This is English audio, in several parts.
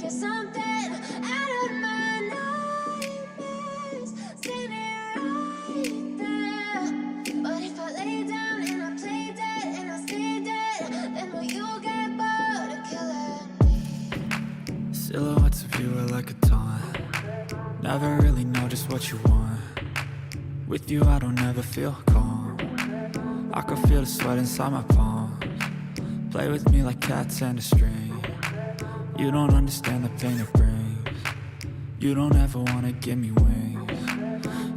Think you're something out of my nightmares. Standing right there. But if I lay down and I play dead and I stay dead, then will you get bored of killing me? Silhouettes of you are like a taunt. Never really know just what you want. With you I don't ever feel calm. I can feel the sweat inside my palms. Play with me like cats and a string. You don't understand the pain it brings. You don't ever wanna give me wings.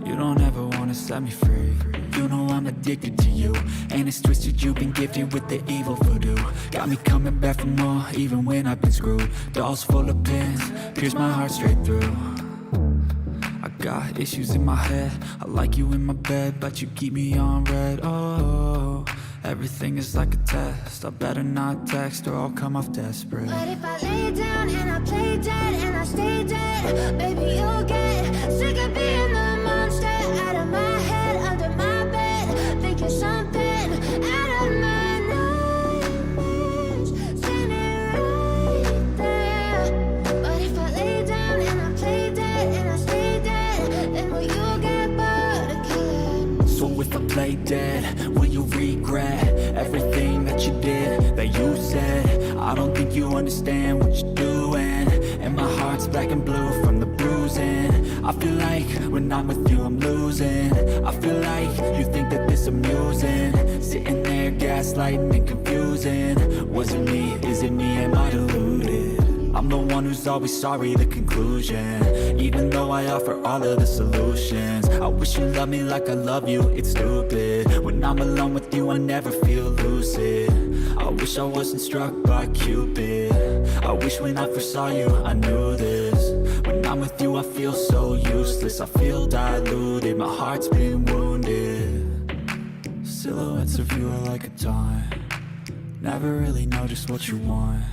You don't ever wanna set me free. You know I'm addicted to you, and it's twisted, you've been gifted with the evil voodoo. Got me coming back for more, even when I've been screwed. Dolls full of pins, pierce my heart straight through. I got issues in my head, I like you in my bed, but you keep me on red. Oh, everything is like a test, I better not text or I'll come off desperate. But if I lay down and I play dead and I stay dead, baby you'll get sick of being the monster out of my head, under my bed. Think you're something out of my nightmares. Standing right there. But if I lay down and I play dead and I stay dead, then will you get bored of killing me? So if I play dead, will you regret everything that you did, that you said? I don't think you understand what you're doing, and my heart's black and blue from the bruising. I feel like when I'm with you I'm losing. I feel like you think that this amusing, sitting there gaslighting and confusing. Was it me? Is it me? Am I deluded? I'm the one who's always sorry, the conclusion. Even though I offer all of the solutions, I wish you loved me like I love you, it's stupid. When I'm alone with you I never feel lucid. I wish I wasn't struck by Cupid. I wish when I first saw you I knew this. When I'm with you I feel so useless, I feel diluted, my heart's been wounded. Silhouettes of you are like a taunt. Never really know just what you want.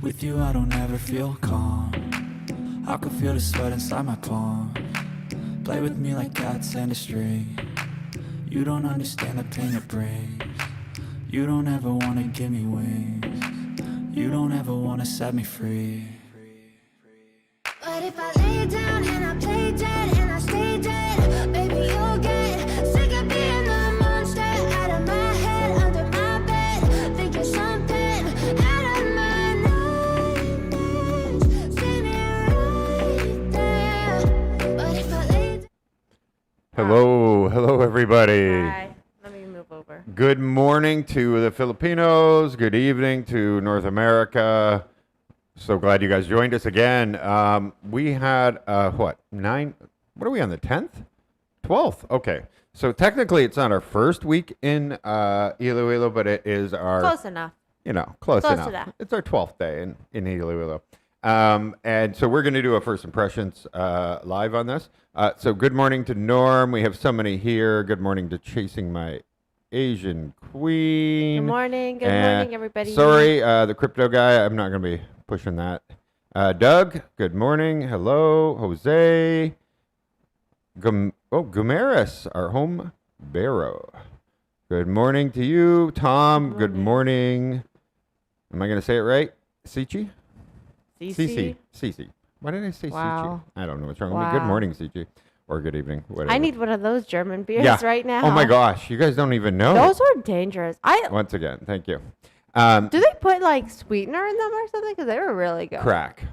With you I don't ever feel calm. I can feel the sweat inside my palms. Play with me like cats and a string. You don't understand the pain it brings. You don't ever wanna give me wings. You don't ever wanna set me free. But if I lay down and I play dead and I stay dead, baby you'll get sick of being the monster out of my head, under my bed. Think you're something out of my nightmares. Standing right there. But if I lay down. Hello everybody. Hi. Let me move over. Good morning to the Filipinos. Good evening to North America. So glad you guys joined us again. We had, what are we on, the 10th? 12th, okay. So technically it's not our first week in Iloilo, but it is our... Close enough. Close Close enough. to that. It's our 12th day in Iloilo. And so we're going to do a first impressions live on this. So good morning to Norm. We have so many here. Good morning to Chasing My Asian Queen. Good morning. Good morning, everybody. Sorry, the crypto guy. I'm not going to be pushing that. Doug, good morning. Hello. Jose. Gumaris, our home barrow. Good morning to you. Tom, good morning. Am I going to say it right? Sichi? Cece. Cici. Why did I say Wow. Cici? I don't know what's wrong with me. Good morning, Cici. Or good evening. Whatever. I need one of those German beers right now. Oh my gosh. You guys don't even know. Those were dangerous. Once again, thank you. Do they put like sweetener in them or something? Because they were really good. Crack.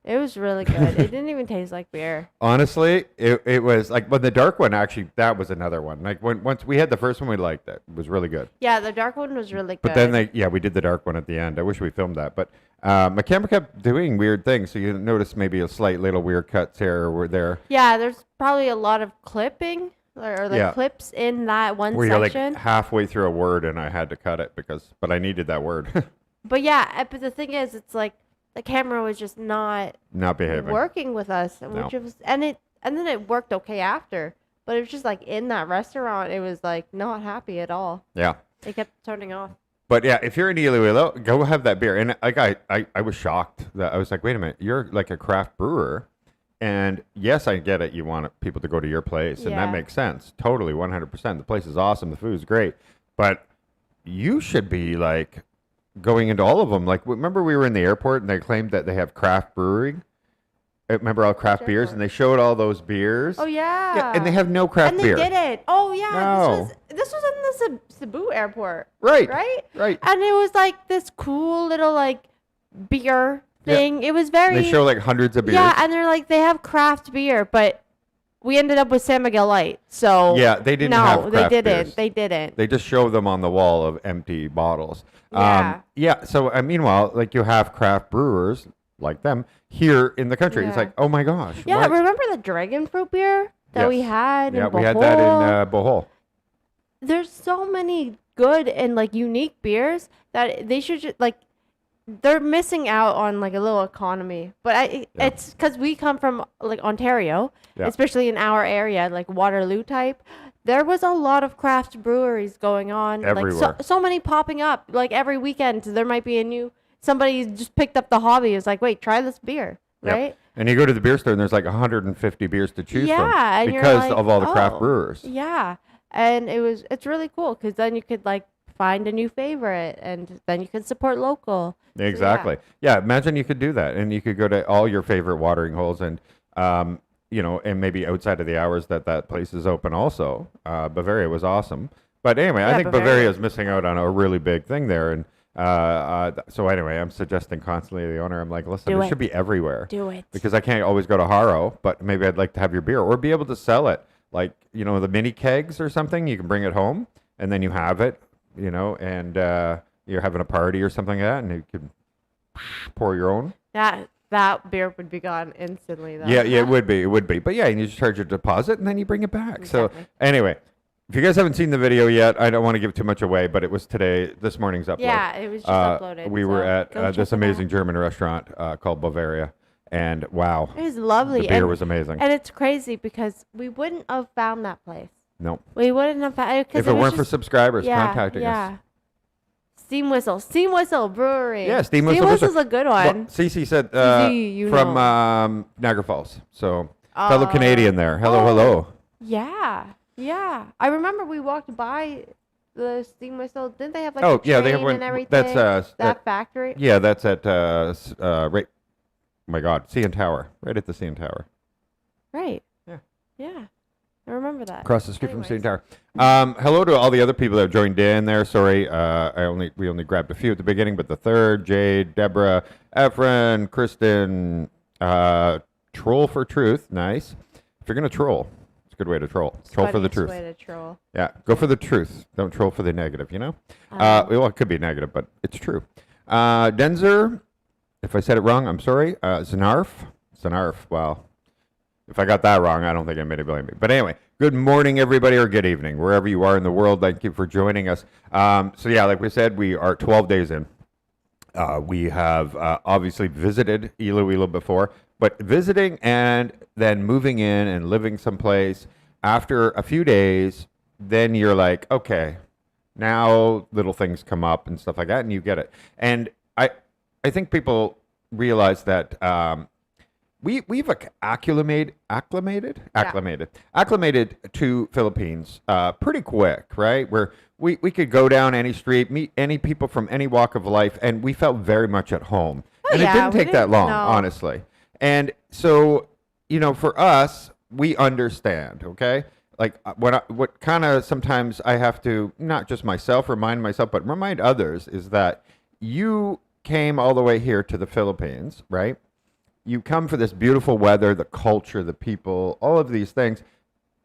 It was really good. It didn't even taste like beer. Honestly, it was like, but the dark one, actually, that was another one. Like once we had the first one, we liked it. It was really good. Yeah, the dark one was really good. But then we did the dark one at the end. I wish we filmed that. But my camera kept doing weird things. So you notice maybe a slight little weird cuts here or there. Yeah, there's probably a lot of clipping or the clips in that one where section. You're like halfway through a word and I had to cut it but I needed that word. But yeah, but the thing is, it's like the camera was just not behaving, working with us, which was, and then it worked okay after, but it was just like in that restaurant, it was like not happy at all. Yeah, it kept turning off. But yeah, if you're in Iloilo, go have that beer. And like I was shocked that I was like, wait a minute, you're like a craft brewer, and yes, I get it. You want people to go to your place, and that makes sense, totally, 100%. The place is awesome, the food is great, but you should be like going into all of them. Like, remember we were in the airport and they claimed that they have craft brewing. Remember all craft beers, and they showed all those beers. Oh yeah. Yeah, and they have no craft beer. And they did it. Oh yeah. No. This was in the Cebu airport. Right. Right. Right. And it was like this cool little like beer thing. It was very. They show like hundreds of beers. Yeah, and they're like they have craft beer, but we ended up with San Miguel Light. So yeah, they didn't have craft they didn't. beers. They didn't. They just show them on the wall of empty bottles. Yeah. Yeah. So meanwhile, like you have craft brewers like them here in the country. It's Yeah. like, oh my gosh. Yeah, what? remember the dragon fruit beer that we Yes. had Yeah, in we had that in Bohol? Bohol. There's so many good and like unique beers that they should just like they're missing out on like a little economy. But it's because we come from like Ontario, Yeah. especially in our area, like Waterloo type. There was a lot of craft breweries going on. Everywhere. Like so many popping up. Like every weekend there might be a new somebody just picked up the hobby. It's like, wait, try this beer. Yep. Right? And you go to the beer store and there's like 150 beers to choose from And you're because like, of all the craft oh, brewers. Yeah. And it's really cool because then you could like find a new favorite and then you can support local. So, Exactly. Yeah. Imagine you could do that and you could go to all your favorite watering holes and, you know, and maybe outside of the hours that place is open also. Bavaria was awesome. But anyway, I Yeah, think Bavaria. Bavaria is missing out on a really big thing there. And so anyway, I'm suggesting constantly to the owner, I'm like, listen, Do it it. should be everywhere. Do it. Because I can't always go to Haro, but maybe I'd like to have your beer or be able to sell it. Like, you know, the mini kegs or something, you can bring it home and then you have it, you know, and you're having a party or something like that and you can pour your own. That beer would be gone instantly though. Yeah, it would be. It would be. But yeah, you just charge a deposit and then you bring it back. Exactly. So anyway, if you guys haven't seen the video yet, I don't want to give too much away, but it was this morning's upload. Yeah, it was just uploaded. We were so at go check this it amazing out. German restaurant called Bavaria. And wow, It was lovely. the beer and, was amazing. And it's crazy because we wouldn't have found that place. No. We wouldn't have found If it weren't for subscribers contacting us. Steam Whistle Brewery. Yeah, Steam Whistle. Whistle's a good Well, one. Cece said Cece, from Niagara Falls. So fellow Canadian there. Hello. Yeah. I remember we walked by the Steam Whistle. Didn't they have like Oh, a yeah, they train have one. and everything? That's that factory. Yeah, that's at right. Oh my God, CN Tower, right at the CN Tower, Right. Yeah. I remember that. across the street from Anyways. CN Tower. Hello to all the other people that have joined in there. Sorry, we only grabbed a few at the beginning, but the third, Jade, Deborah, Efren, Kristen, Troll for Truth, nice. If you're gonna troll, it's a good way to troll. Troll for the truth. Way to troll. Yeah, go for the truth. Don't troll for the negative, you know? Well, it could be negative, but it's true. Denzer, if I said it wrong, I'm sorry. Zanarf, wow. If I got that wrong, I don't think anybody blame me. But anyway, good morning, everybody, or good evening, wherever you are in the world. Thank you for joining us. So yeah, like we said, we are 12 days in. We have obviously visited Iloilo before, but visiting and then moving in and living someplace after a few days, then you're like, okay, now little things come up and stuff like that, and you get it. And I think people realize that we've acclimated to Philippines pretty quick, right? Where we could go down any street, meet any people from any walk of life, and we felt very much at home. And it didn't take that long, honestly. And so, you know, for us, we understand, okay? Like what kind of sometimes I have to, not just myself, remind myself, but remind others is that you came all the way here to the Philippines, right? You come for this beautiful weather, the culture, the people, all of these things.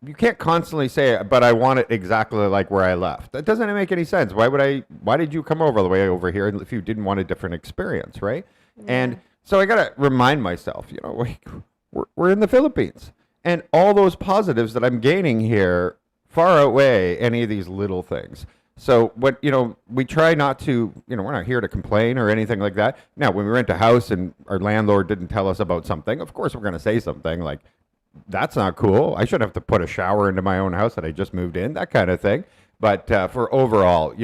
You can't constantly say, but I want it exactly like where I left. That doesn't make any sense. Why did you come all the way over here if you didn't want a different experience, right? Yeah. And so I got to remind myself, you know, we're in the Philippines. And all those positives that I'm gaining here far outweigh any of these little things. So we try not to, we're not here to complain or anything like that. Now, when we rent a house and our landlord didn't tell us about something, of course we're going to say something like, that's not cool. I shouldn't have to put a shower into my own house that I just moved in, that kind of thing. But for overall,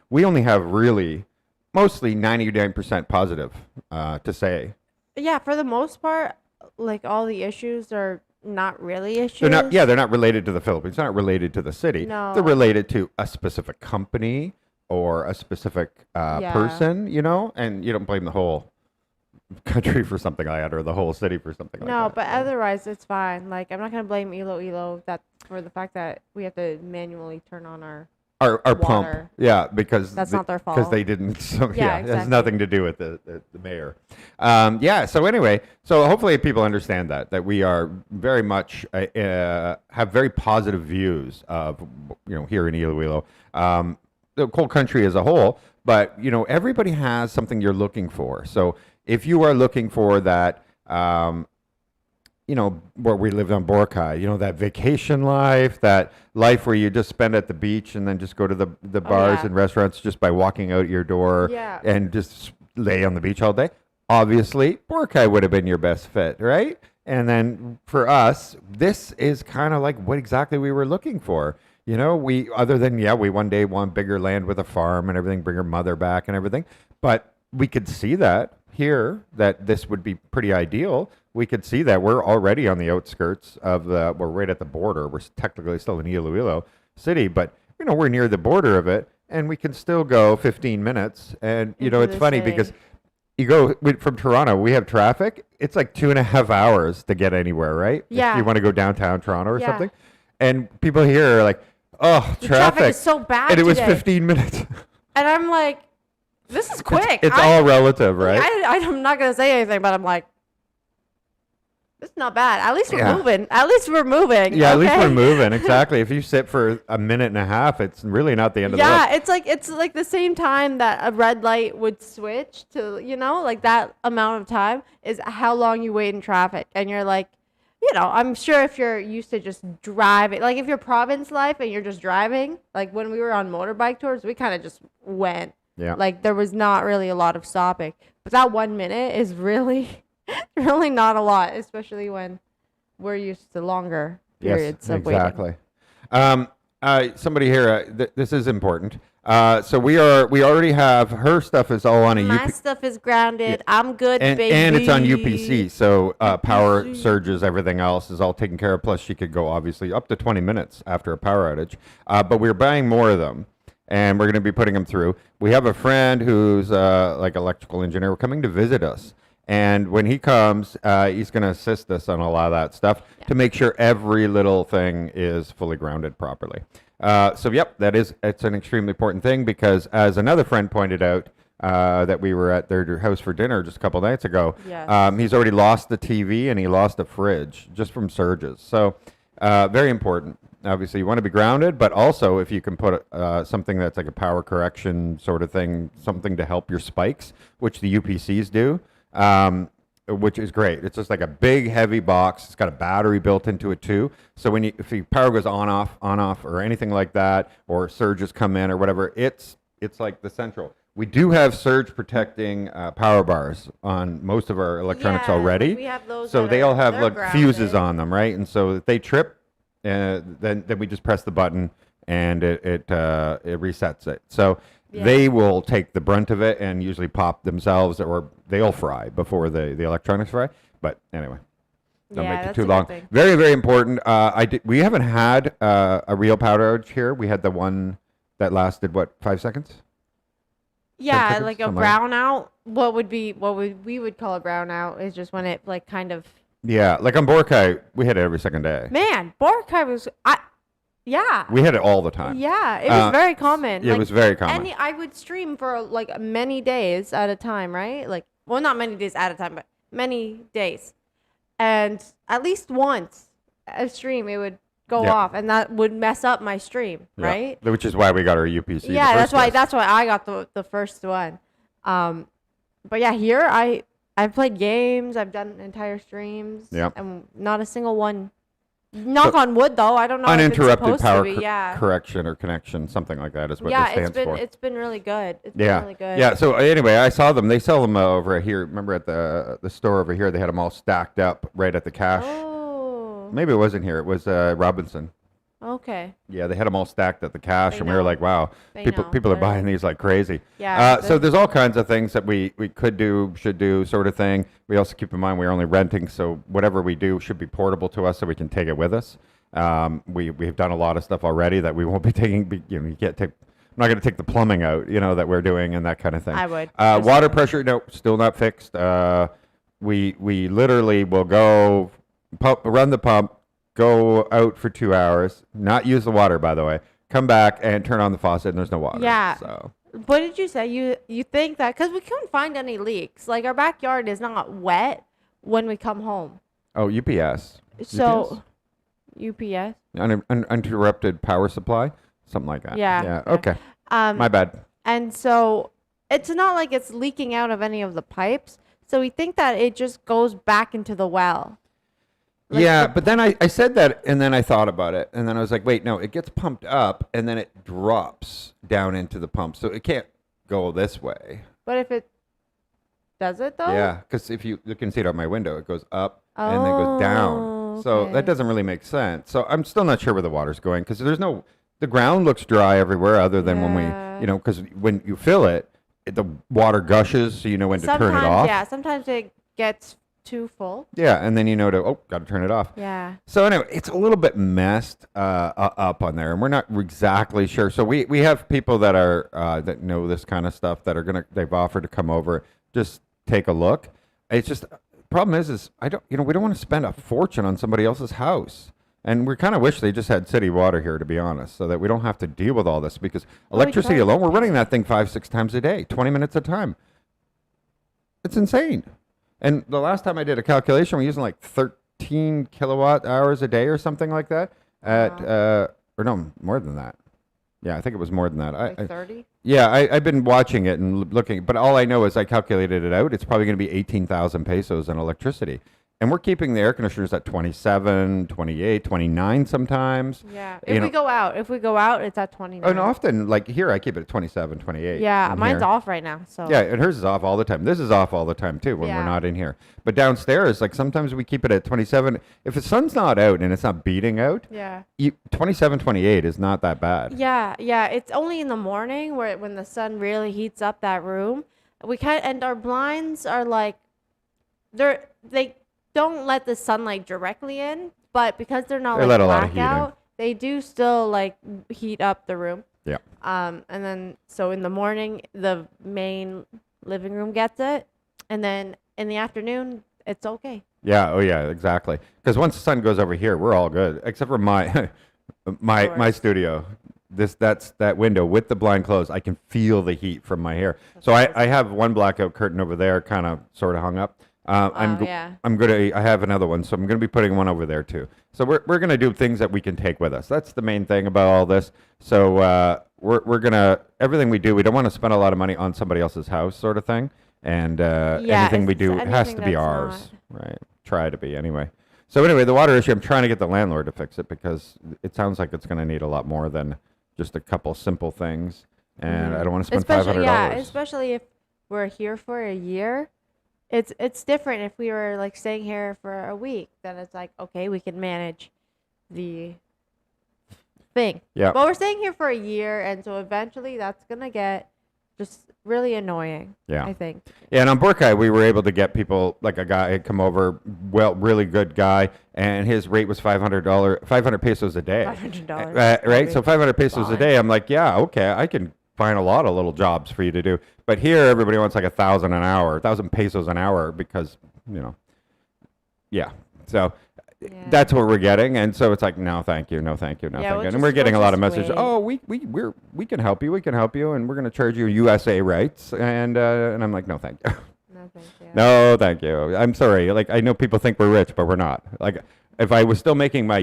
we only have really mostly 99% positive to say. Yeah, for the most part, like all the issues are not really issues. They're not related to the Philippines. They're not related to the city. No. They're related to a specific company or a specific Yeah. person, you know, and you don't blame the whole country for something like that or the whole city for something like that. No, but otherwise it's fine. Like I'm not gonna blame Iloilo that for the fact that we have to manually turn on our. Our pump, Water. yeah, because That's not their because fault. they didn't. So, Yeah, it has exactly. nothing to do with the mayor. Yeah. So anyway, so hopefully people understand that we are very much have very positive views of here in Iloilo, the whole country as a whole. But everybody has something you're looking for. So if you are looking for that. Where we lived on Boracay, that vacation life, that life where you just spend at the beach and then just go to the bars yeah. and restaurants just by walking out your door Yeah. and just lay on the beach all day. Obviously, Boracay would have been your best fit, right? And then for us, this is kind of like what exactly we were looking for. We one day want bigger land with a farm and everything, bring her mother back and everything. But we could see that here, that this would be pretty ideal. We could see that we're already on the outskirts of we're right at the border. We're technically still in Iloilo City, but we're near the border of it, and we can still go 15 minutes. And Into it's the funny city. because you go from Toronto, we have traffic. It's like 2.5 hours to get anywhere, right? Yeah. If you want to go downtown Toronto or Yeah. something. And people here are like, oh, The traffic is so bad and it was today. 15 minutes. And I'm like, this is quick. It's all relative, right? I'm not gonna say anything, but I'm like, this is not bad. At least we're Yeah. moving. At least we're moving. Yeah, at least okay? we're moving. Exactly. If you sit for a minute and a half, it's really not the end of the Yeah, world. it's like the same time that a red light would switch to, like that amount of time is how long you wait in traffic. And you're like, I'm sure if you're used to just driving, like if you're province life and you're just driving, like when we were on motorbike tours, we kind of just went. Yeah. Like there was not really a lot of stopping. But that 1 minute is really, really not a lot, especially when we're used to longer periods of waiting. exactly. Somebody here, this is important. So we already have, her stuff is all on a My UP, stuff is grounded. I'm good, and baby. it's on UPC. So power surges, everything else is all taken care of. Plus, she could go obviously up to 20 minutes after a power outage. But we're buying more of them, and we're going to be putting them through. We have a friend who's like electrical engineer coming to visit us. And when he comes, he's going to assist us on a lot of that stuff to make sure every little thing is fully grounded properly. It's an extremely important thing because, as another friend pointed out, that we were at their house for dinner just a couple nights ago, Yes. he's already lost the TV and he lost a fridge just from surges. So very important. Obviously, you want to be grounded, but also if you can put something that's like a power correction sort of thing, something to help your spikes, which the UPCs do, which is great. It's just like a big, heavy box. It's got a battery built into it too. So if your power goes on off, or anything like that, or surges come in or whatever, it's like the central. We do have surge protecting power bars on most of our electronics Yeah, already. we have those So that they all have they're like fuses grounded. on them, right? And so if they trip, then we just press the button and it resets it. So Yeah. they will take the brunt of it and usually pop themselves, or they'll fry before the electronics fry. But anyway, don't Yeah, make it that's too a good long. thing. Very, very important. We haven't had a real power outage here. We had the one that lasted 5 seconds? Yeah, seconds, like a something like that. brownout. We would call a brownout is just when it like kind of. Yeah, like on Boracay, we had it every second day. Man, Boracay was yeah. We had it all the time. Yeah, it was very common. Yeah, it was very common. And I would stream for like many days at a time, right? Like, well, not many days at a time, but many days. And at least once a stream, it would go Yeah. off, and that would mess up my stream, Yeah. right? Which is why we got our UPC. in the Yeah, first place. that's why I got the first one. But yeah, here I've played games, I've done entire streams, Yep. and not a single one. Knock on wood, though. I don't know Uninterrupted if it's supposed power to be. Yeah. correction or connection, something like that is what Yeah, this stands for. it's been really good. It's Yeah, been really good. yeah. So anyway, I saw them. They sell them over here. Remember at the store over here, they had them all stacked up right at the cash. Oh. Maybe it wasn't here. It was Robinson. Okay. Yeah, they had them all stacked at the cash, They and we were know. like, "Wow, They people know. people are They're- buying these like crazy." Yeah, So there's all kinds of things that we could do, should do, sort of thing. We also keep in mind we're only renting, so whatever we do should be portable to us, so we can take it with us. We've done a lot of stuff already that we won't be taking. You can't take not going to take the plumbing out, that we're doing and that kind of thing. I would. Water pressure, no, still not fixed. We literally will go run the pump, go out for 2 hours, not use the water, by the way, come back and turn on the faucet, and there's no water. Yeah. So. What did you say? You think that because we couldn't find any leaks. Like our backyard is not wet when we come home. Oh, UPS. So, UPS. Uninterrupted power supply, something like that. Yeah. Yeah. Okay. My bad. And so it's not like it's leaking out of any of the pipes. So we think that it just goes back into the well. Like yeah, but then I said that, and then I thought about it, and then I was like, wait, no, it gets pumped up, and then it drops down into the pump, so it can't go this way. But if it does it, though? Yeah, because if you can see it out my window, it goes up and then goes down. So that doesn't really make sense. So I'm still not sure where the water's going, because the ground looks dry everywhere other than when we, because when you fill it, the water gushes, so you know when to turn it off. Yeah, sometimes it gets too full. Yeah, and then got to turn it off. Yeah. So anyway, it's a little bit messed up on there, and we're not exactly sure. So we have people that are that know this kind of stuff that are they've offered to come over, just take a look. It's just problem is we don't want to spend a fortune on somebody else's house. And we kind of wish they just had city water here, to be honest, so that we don't have to deal with all this, because electricity alone, we're running that thing 5-6 times a day, 20 minutes at a time. It's insane. And the last time I did a calculation, we're using like 13 kilowatt hours a day or something like that. Or no, more than that. Yeah, I think it was more than that. Like 30? Yeah, I've been watching it and looking, but all I know is I calculated it out. It's probably going to be 18,000 pesos in electricity. And we're keeping the air conditioners at 27, 28, 29 sometimes. Yeah. If we go out, it's at 29. And often, like here, I keep it at 27, 28. Yeah, mine's off right now. So. Yeah, and hers is off all the time. This is off all the time, too, when we're not in here. But downstairs, like sometimes we keep it at 27. If the sun's not out and it's not beating out, 27, 28 is not that bad. Yeah. It's only in the morning when the sun really heats up that room. And our blinds are like, they don't let the sunlight directly in, but because they're not like blackout, they do still like heat up the room. Yeah. And then so in the morning the main living room gets it, and then in the afternoon it's okay. Yeah. Oh yeah. Exactly. Because once the sun goes over here, we're all good, except for my studio. That's that window with the blind closed. I can feel the heat from my hair. So I have one blackout curtain over there, kind of sort of hung up. I have another one, so I'm gonna be putting one over there too. So we're gonna do things that we can take with us. That's the main thing about all this. So we're gonna everything we do. We don't want to spend a lot of money on somebody else's house, sort of thing. And anything we do has to be ours, right? Try to be anyway. So anyway, the water issue. I'm trying to get the landlord to fix it, because it sounds like it's gonna need a lot more than just a couple simple things. And I don't want to spend $500. Yeah, especially if we're here for a year. It's different if we were like staying here for a week. Then it's like, okay, we can manage the thing. Yeah. But we're staying here for a year, and so eventually that's gonna get just really annoying. Yeah. I think. Yeah, and on Boracay, we were able to get people, like a guy had come over, really good guy, and his rate was $500 pesos a day. $500. Right? So 500 pesos a day. I'm like, yeah, okay, I can find a lot of little jobs for you to do. But here, everybody wants like 1,000 an hour, 1,000 pesos an hour, because, So that's what we're getting. And so it's like, no, thank you, no, thank you, no, thank you. And we're getting a lot of messages. Wait. Oh, we can help you, and we're going to charge you USA rates. And I'm like, no, thank you. No, thank you. No, thank you. I'm sorry. Like, I know people think we're rich, but we're not. Like, if I was still making my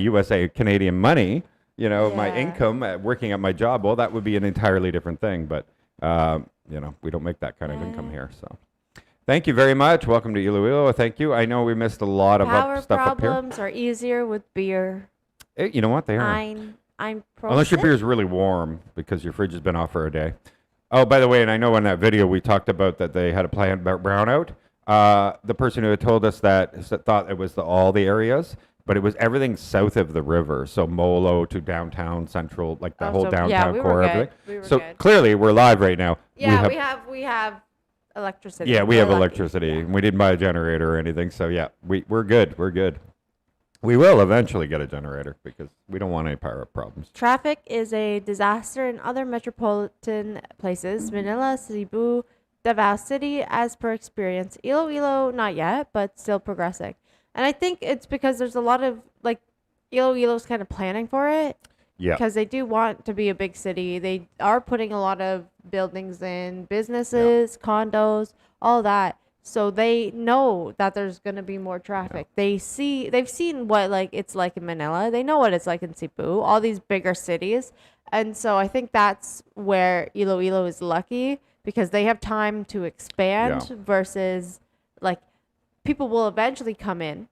Canadian money, my income working at my job, well, that would be an entirely different thing. But, we don't make that kind of income here. So thank you very much. Welcome to Iloilo. Thank you. I know we missed a lot of stuff up here. Power problems are easier with beer. You know what? They are. I'm Unless your beer is really warm, because your fridge has been off for a day. Oh, by the way, and I know in that video we talked about that they had a planned brownout. The person who had told us that thought it was all the areas, but it was everything south of the river. So Molo to downtown central, like the whole downtown core of it. So clearly we're live right now. Yeah, we have electricity. Yeah, we have electricity. And we didn't buy a generator or anything. So yeah, we're good. We're good. We will eventually get a generator because we don't want any power problems. Traffic is a disaster in other metropolitan places. Manila, Cebu, Davao City, as per experience. Iloilo, not yet, but still progressing. And I think it's because there's a lot of, like, Iloilo's kind of planning for it. Yeah. Because they do want to be a big city. They are putting a lot of buildings in, businesses, condos, all that. So they know that there's gonna be more traffic. They've seen what like it's like in Manila. They know what it's like in Cebu, all these bigger cities. And so I think that's where Iloilo is lucky because they have time to expand versus like people will eventually come in.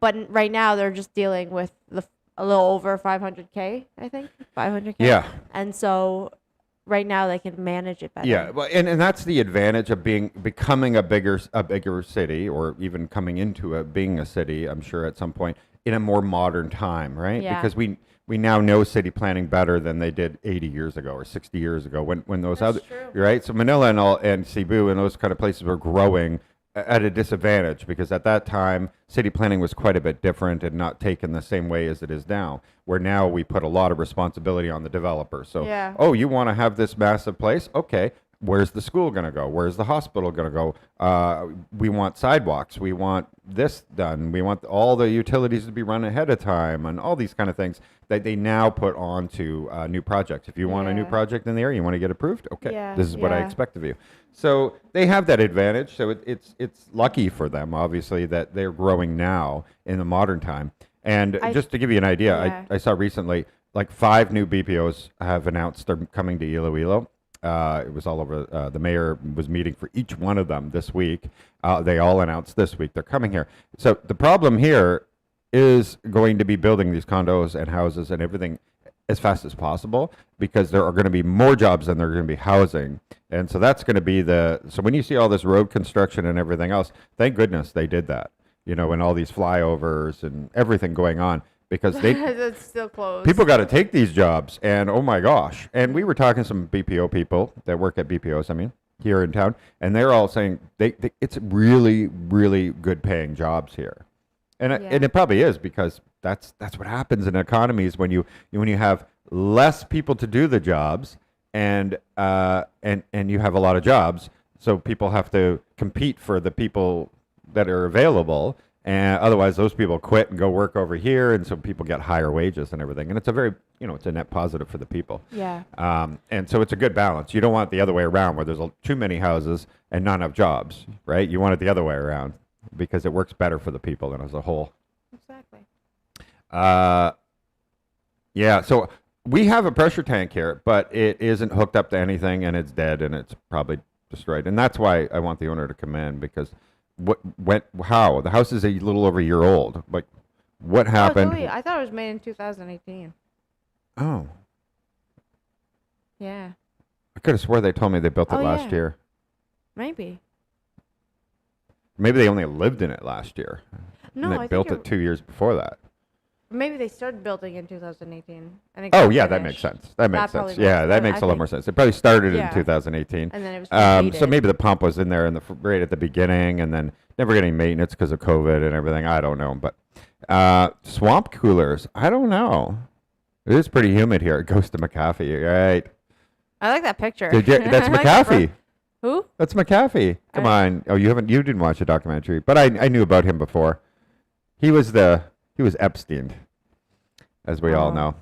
But right now they're just dealing with a little over 500K, I think. 500K. Yeah. And so right now they can manage it better. Yeah, well, and that's the advantage of becoming a bigger city, or even coming into being a city. I'm sure at some point in a more modern time, right? Yeah. Because we now know city planning better than they did 80 years ago or 60 years ago when those That's other true. right. So Manila and Cebu and those kind of places were growing at a disadvantage because at that time city planning was quite a bit different and not taken the same way as it is now, where now we put a lot of responsibility on the developer. So oh, you want to have this massive place, okay, where's the school going to go, where's the hospital going to go, we want sidewalks, we want this done, we want all the utilities to be run ahead of time, and all these kind of things that they now put onto new projects. If you want a new project in the area, you want to get approved, okay, this is what I expect of you. So they have that advantage. So it's lucky for them, obviously, that they're growing now in the modern time. And just to give you an idea, I saw recently like 5 new BPOs have announced they're coming to Iloilo. It was all over. The mayor was meeting for each one of them this week. They all announced this week they're coming here. So the problem here is going to be building these condos and houses and everything as fast as possible, because there are going to be more jobs than there are going to be housing. And so that's going to be so when you see all this road construction and everything else, thank goodness they did that, and all these flyovers and everything going on, because it's still closed. People got to take these jobs, and oh my gosh. And we were talking to some BPO people that work at BPOs, here in town, and they're all saying it's really, really good paying jobs here. And it probably is, because that's what happens in economies when you have less people to do the jobs, and you have a lot of jobs, so people have to compete for the people that are available, and otherwise those people quit and go work over here, and so people get higher wages and everything, and it's a very it's a net positive for the people. Yeah. And so it's a good balance. You don't want it the other way around, where there's too many houses and not enough jobs, right? You want it the other way around, because it works better for the people and as a whole. Exactly. Yeah, so we have a pressure tank here, but it isn't hooked up to anything, and it's dead, and it's probably destroyed. And that's why I want the owner to come in, because how? The house is a little over a year old. Like, what happened? Really? I thought it was made in 2018. Oh. Yeah. I could have swore they told me they built it last year. Maybe. Maybe they only lived in it last year. No, and they built it 2 years before that. Maybe they started building in 2018. And that makes sense. That makes sense. Yeah, that makes a lot more sense. It probably started in 2018. And then it was completed. So maybe the pump was in there right at the beginning, and then never getting maintenance because of COVID and everything. I don't know. But swamp coolers, I don't know. It is pretty humid here. It goes to McAfee, right? I like that picture. That's McAfee. Who? That's McAfee. Come on. Oh, you didn't watch the documentary, but I knew about him before. He was Epstein, as we all know.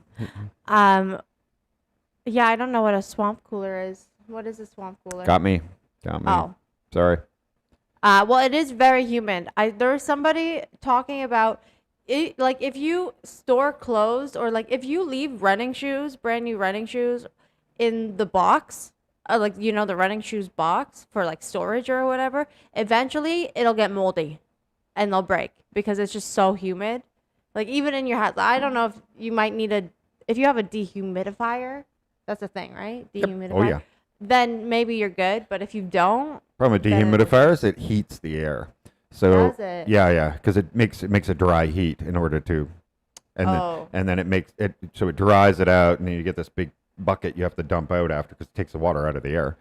Yeah, I don't know what a swamp cooler is. What is a swamp cooler? Got me. Oh. Sorry. Well, it is very humid. There was somebody talking about it, like if you store clothes, or like if you leave running shoes, brand new running shoes, in the box, like the running shoes box for like storage or whatever, eventually it'll get moldy and they'll break because it's just so humid. Like even in your house, I don't know if you might need if you have a dehumidifier, that's a thing, right? Dehumidifier. Oh yeah. Then maybe you're good, but if you don't, problem with dehumidifiers, it heats the air. So does it? Yeah, because it makes a dry heat in order to, and then it makes it so it dries it out, and then you get this big bucket you have to dump out after, because it takes the water out of the air,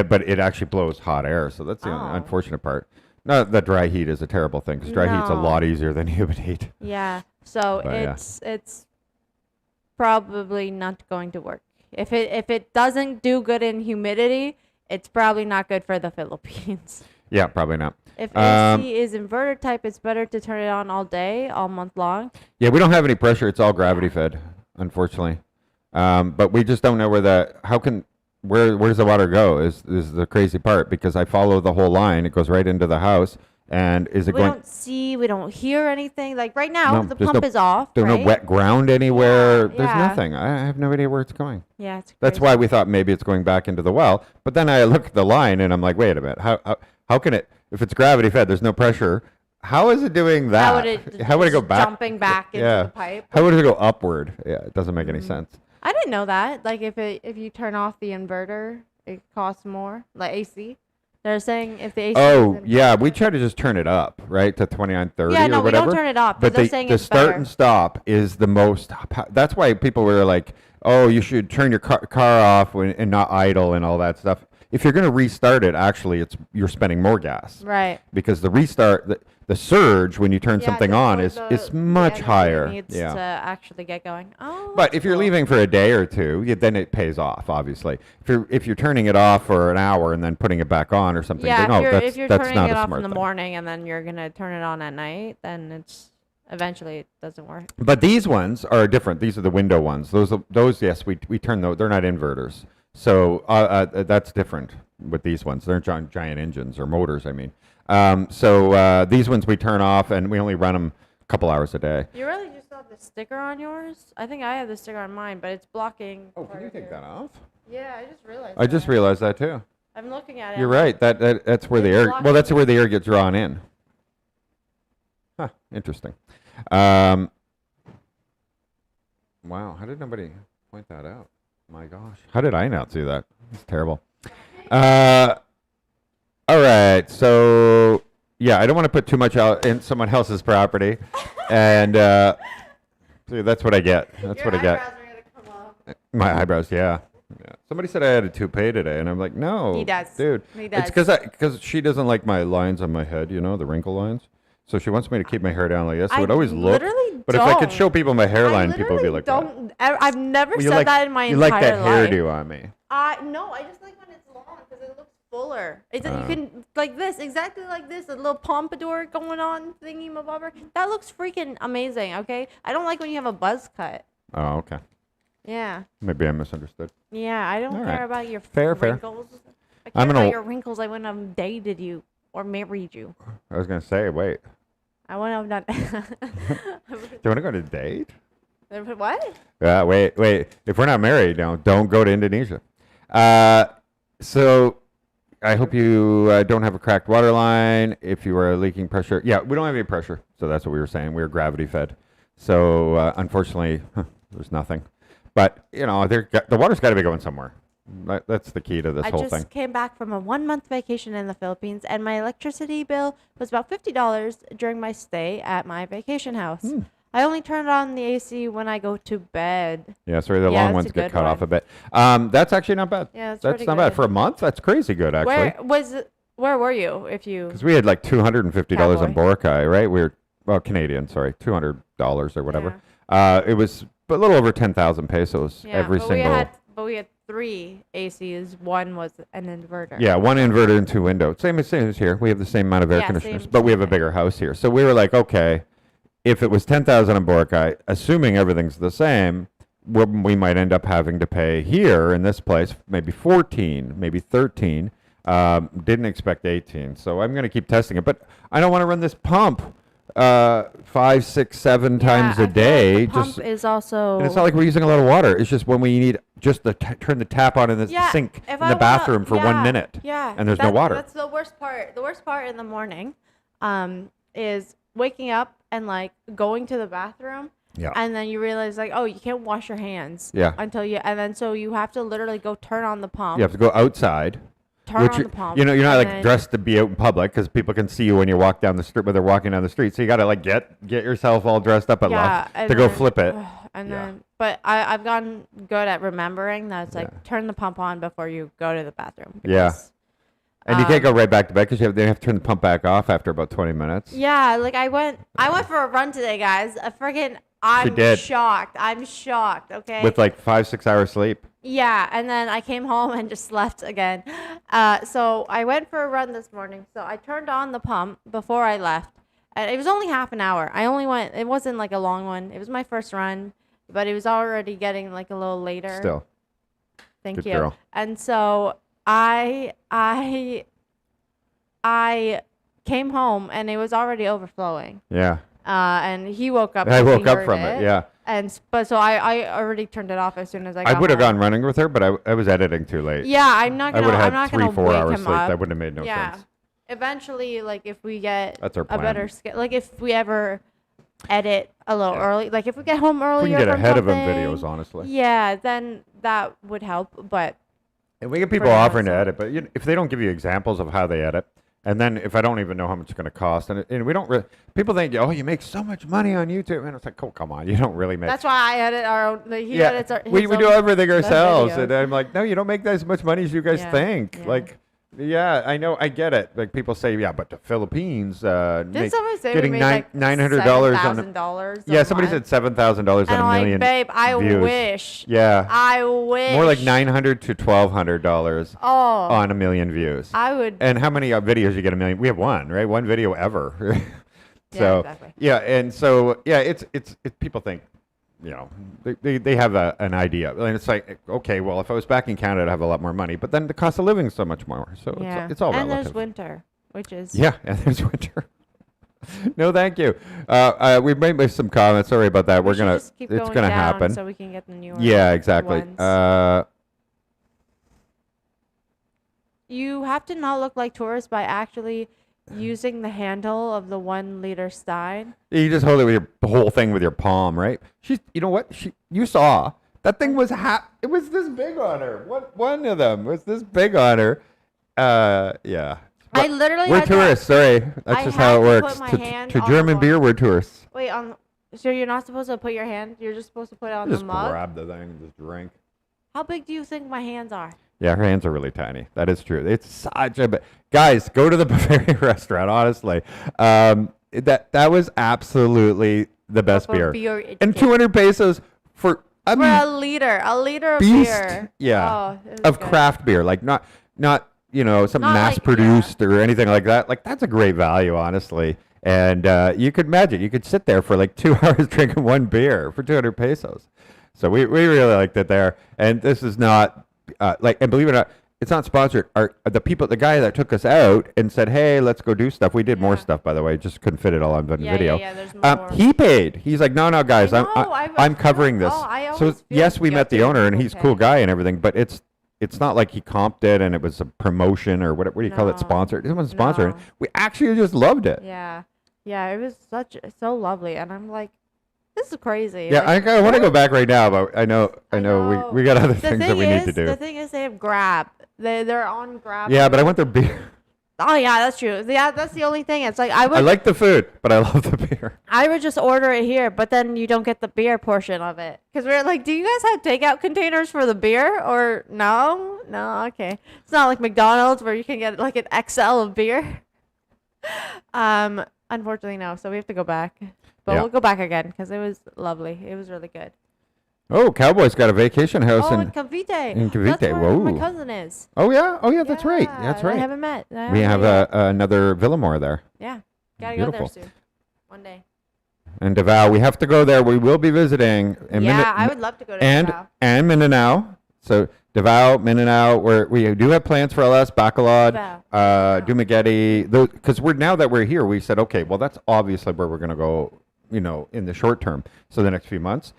but it actually blows hot air. So that's the unfortunate part. No, the dry heat is a terrible thing because dry heat's a No. lot easier than humid heat. Yeah. So But, yeah. it's probably not going to work. If it doesn't do good in humidity, it's probably not good for the Philippines. Yeah, probably not. If AC is inverter type, it's better to turn it on all day, all month long. Yeah, we don't have any pressure. It's all gravity fed, unfortunately. But we just don't know where does the water go is the crazy part because I follow the whole line. It goes right into the house. And is it We going? don't see, we don't hear anything. Like right now, No, the there's pump no- is off. There's right? no wet ground anywhere. There's yeah. nothing. I have no idea where it's going. Yeah, it's That's crazy. why we thought maybe it's going back into the well. But then I look at the line and I'm like, wait a minute. How can it? If it's gravity fed, there's no pressure. How is it doing that? How would it go it's back? Jumping back into Yeah. the pipe. How would it go upward? Yeah, it doesn't make any sense. I didn't know that. Like if you turn off the inverter, it costs more. Like AC. They're saying if the AC. Oh, is yeah, we try to just turn it up, right, to 2930 Yeah, or no, we whatever. don't turn it up, But but they're saying the it's start better. and stop is the most. That's why people were like, "Oh, you should turn your car off and not idle and all that stuff." If you're going to restart it, actually, you're spending more gas Right. because the restart, the surge when you turn Yeah, something the on more is the much energy higher. Needs Yeah. to actually get going. Oh. But that's if you're cool. leaving for a day or two, then it pays off. Obviously, if you're turning it off for an hour and then putting it back on or something, Yeah, then, if you're that's turning not it a off smart in the thing. morning and then you're gonna turn it on at night, then it's eventually it doesn't work. But these ones are different. These are the window ones. Those yes, we turn those. They're not inverters, so that's different with these ones. They're giant engines or motors. I mean, so these ones we turn off and we only run them a couple hours a day. You really just have the sticker on yours? I think I have the sticker on mine, but it's blocking. Oh, can you take that off? Yeah, I just realized. I just that. realized that too. I'm looking at it. You're right. That's where the It's air. blocking. Well, that's where the air gets drawn in. Huh. Interesting. Wow. How did nobody point that out? My gosh. How did I not see that? It's terrible. All right. So yeah, I don't want to put too much out in someone else's property, and so that's what I get. That's what I get. Eyebrows are gonna come off. My eyebrows. Yeah. Yeah. Somebody said I had a toupee today, and I'm like, no, He does. dude. He It's does. because she doesn't like my lines on my head, the wrinkle lines. So she wants me to keep my hair down like this. So I it always looks. literally But if I could don't. show people my hairline, I people would be literally like, "What?" don't. I've never Well, you said like, that in my you entire like that life. hairdo on me. No, I just like when it's long because it looks fuller. It's Oh. you can like this, exactly like this, a little pompadour going on thingy mabobber. That looks freaking amazing. Okay, I don't like when you have a buzz cut. Oh, okay. Yeah, Maybe I misunderstood. yeah, I don't All care right. about your Fair. wrinkles. I care I'm about gonna- your wrinkles. I wouldn't have dated you or married you. I was gonna say, wait. I wouldn't have Do you want to go to a date? done. What? Yeah, wait. If we're not married, don't go to Indonesia. So I hope you don't have a cracked water line. If you are leaking pressure, yeah, we don't have any pressure. So that's what we were saying. We are gravity fed. So unfortunately, there's nothing. But the water's got to be going somewhere. That's the key to this I whole just thing. came back from a 1-month vacation in the Philippines, and my electricity bill was about $50 during my stay at my vacation house. I only turn on the AC when I go to bed. Yeah, sorry, the Yeah, long that's ones a get good cut off a one. bit. That's actually not bad. Yeah, that's That's pretty not bad good. for a month. That's crazy good, actually. Where were you? If you Because we had like $250 on Cowboy. Boracay, right? We were Canadian, sorry, $200 or whatever. It was a little over 10,000 pesos every but single. we had 3 ACs. One was an inverter. Yeah, one inverter and 2 windows. Same as here. We have the same amount of air Yeah, conditioners, same but we have a thing. bigger house here. So we were like, okay, if it was 10,000 on Boracay, assuming everything's the same, we might end up having to pay here in this place maybe 14, maybe 13. Didn't expect 18. So I'm going to keep testing it, but I don't want to run this pump 5, 6, 7 times a day. The pump is also. And it's not like we're using a lot of water. It's just when we need just to turn the tap on in the sink if in I the wanna- bathroom for 1 minute. Yeah. And there's no water. That's the worst part. The worst part in the morning is waking up and like going to the bathroom. Yeah. And then you realize like, oh, you can't wash your hands. Yeah. And then so you have to literally go turn on the pump. You have to go outside. Turn on the pump. You're not and like then- dressed to be out in public because people can see you when you walk down the street, when they're walking down the street. So you got to like get yourself all dressed up at lunch and to go then- flip it. And Yeah. then, but I've gotten good at remembering that it's like Yeah. turn the pump on before you go to the bathroom. Yeah. because And you can't go right back to bed because they have to turn the pump back off after about 20 minutes. Yeah, like I went for a run today, guys. I'm shocked. I'm shocked. Okay. With like 5-6 hours sleep. Yeah, and then I came home and just slept again. So I went for a run this morning. So I turned on the pump before I left. And it was only half an hour. I only went. It wasn't like a long one. It was my first run, but it was already getting like a little later. Still. Thank Good you. girl. And so I came home and it was already overflowing. Yeah. And he woke up. I woke up heard from it. Yeah. But I already turned it off as soon as I got I would have home. gone running with her, but I was editing too late. Yeah, I'm not I gonna. would have I'm not had gonna 3-4 wake hours him sleep. up. That wouldn't have made no Yeah. sense. Eventually, like if we get That's our a plan. better schedule, like if we ever edit a little early, like if we get home earlier, We can get from ahead of them something, videos, honestly. Yeah, then that would help. But And we get people now, offering to so- edit, but if they don't give you examples of how they edit, and then if I don't even know how much it's going to cost, and we don't people think, oh, you make so much money on YouTube, and it's like, oh, come on, you don't really make. that's why I edit our own. Like, he yeah, edits our, we do everything ourselves, videos. and I'm like, no, you don't make as much money as you guys Yeah, think. yeah. Like, yeah, I know, I get it. Like people say, yeah, but the Philippines Did somebody say getting we made like $900 on $7,000? yeah, somebody said $7,000 on and a I'm million like, babe, I views. wish. Yeah, I wish. more like $900 to $1,200 Oh, on a million views. I would. And how many videos you get a million? We have one, right? One video ever. So Yeah, exactly. yeah, and so yeah, it's people think, you know, they have an idea, and it's like, okay, well, if I was back in Canada, I'd have a lot more money, but then the cost of living is so much more. So Yeah. it's all and relative. there's winter, which is Yeah, and there's winter. No, thank you. We made some comments. Sorry about that. we should just keep It's going gonna down happen. so we can get the newer. Yeah, exactly. ones. You have to not look like tourists by actually using the handle of the 1 liter Stein. You just hold it with the whole thing with your palm, right? You know what? You saw that thing was it was this big on her. One of them was this big on her. Yeah. I literally We're had to- tourists. Sorry, that's I just had how it to works. put my To hand on German the beer, one- we're tourists. Wait, so you're not supposed to put your hand. You're just supposed to put it on the Just mug. grab the thing and just drink. How big do you think my hands are? Yeah, her hands are really tiny. That is true. It's such a guys, go to the Bavaria restaurant. Honestly, that was absolutely the best For beer. beer And 200 pesos for For a liter of beast, beer. yeah, Oh, it was of good. craft beer, like not something Not mass like- produced or anything like that. Like that's a great value, honestly. And you could imagine you could sit there for like 2 hours drinking one beer for 200 pesos. So we really liked it there. And this is not and believe it or not, it's not sponsored. The guy that took us out and said, "Hey, let's go do stuff." We did more Yeah. stuff, by the way. Just couldn't fit it all on video. Yeah, there's more. He paid. He's like, no, guys, I know, I'm I covering feel- this. I So always feel yes, we met the guilty. owner, and he's a cool Okay. guy and everything, but it's not like he comped it and it was a promotion or what do you call it? No. Sponsored. It wasn't sponsored. No. We actually just loved it. Yeah. Yeah, it was so lovely. And I'm like, this is crazy. Yeah, Like, I want to go back right now, but I know know. we got other the things that thing we need to is- do. The thing is, they have Grab. They're on Grab. Yeah, but I want their beer. Oh yeah, that's true. Yeah, that's the only thing. It's like I I would like the food, but I love the beer. I would just order it here, but then you don't get the beer portion of it. Because we're like, do you guys have takeout containers for the beer? Or no? No, okay. It's not like McDonald's where you can get like an XL of beer. Unfortunately, no. So we have to go back. But Yeah. we'll go back again because it was lovely. It was really good. Oh, Cowboy's got a vacation house Oh, in in. Cavite. in Cavite, That's where my whoa. cousin is. Oh yeah, that's right. That's I right. haven't met. We have another Villamore there. Yeah. Gotta Beautiful. go there soon. One day. And Davao, we have to go there. We will be visiting. And Yeah, I would love to go to and Davao. and Mindanao. So Davao, Mindanao, we do have plans for LS, Bacolod, Davao. Dumaguete. Because now that we're here, we said, okay, well that's obviously where we're going to go. In the short term, so the next few months.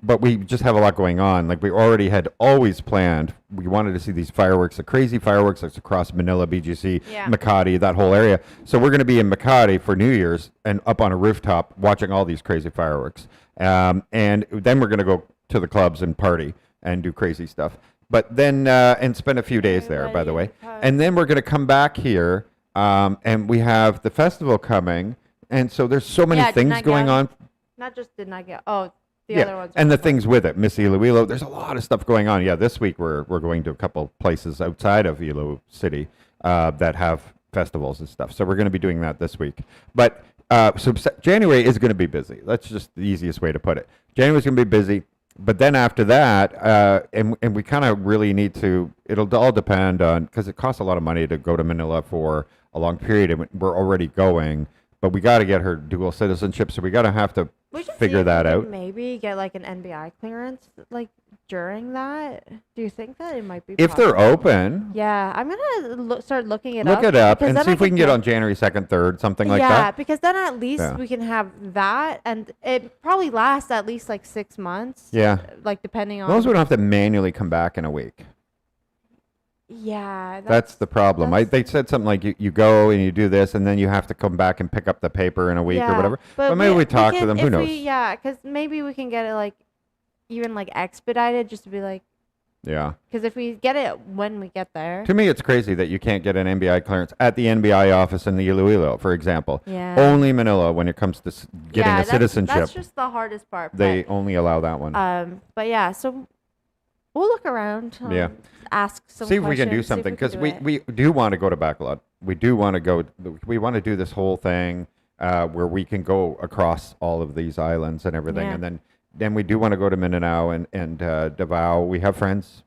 But we just have a lot going on. Like we already had always planned. We wanted to see these fireworks, the crazy fireworks that's across Manila, BGC, Yeah. Makati, that whole area. So we're going to be in Makati for New Year's and up on a rooftop watching all these crazy fireworks. And then we're going to go to the clubs and party and do crazy stuff. But then and spend a few days there, by the way. And then we're going to come back here, and we have the festival coming. And so there's so many things going on. Not just did not get. Oh, the other ones. And the things with it, Miss Iloilo. There's a lot of stuff going on. Yeah, this week we're going to a couple places outside of Iloilo City, that have festivals and stuff. So we're going to be doing that this week. But January is going to be busy. That's just the easiest way to put it. January's going to be busy. But then after that, and we kind of really need to, it'll all depend on, because it costs a lot of money to go to Manila for a long period, and we're already going, but we got to get her dual citizenship, so we got to have to We should figure see if that we could out. maybe get like an NBI clearance like during that. Do you think that it might be If they're possible? open, Yeah, I'm gonna start looking it look up. it up because and then see I if we can get get- on January 2nd, 3rd, something like yeah, that. because then at least Yeah. we can have that, and it probably lasts at least like 6 months. Yeah. Like depending As on. long as we don't have to manually come back in a week. Yeah. That's the problem. that's- They said something like you go and you do this, and then you have to come back and pick up the paper in a week or yeah, whatever. But maybe we talk to them. Who knows? Yeah, because maybe we can get it like even like expedited, just to be like, Yeah. because if we get it when we get there. To me, it's crazy that you can't get an NBI clearance at the NBI office in the Iloilo, for example. Yeah. Only Manila, when it comes to getting Yeah, a citizenship, That's just the hardest part. they only allow that one. But yeah, so we'll look around. Yeah. Ask some See if we can do questions, see if something, can because do we it. do want to go to Bacolod. We do want to go. We want to do this whole thing where we can go across all of these islands and everything, Yeah. and then we do want to go to Mindanao and Davao. We have friends,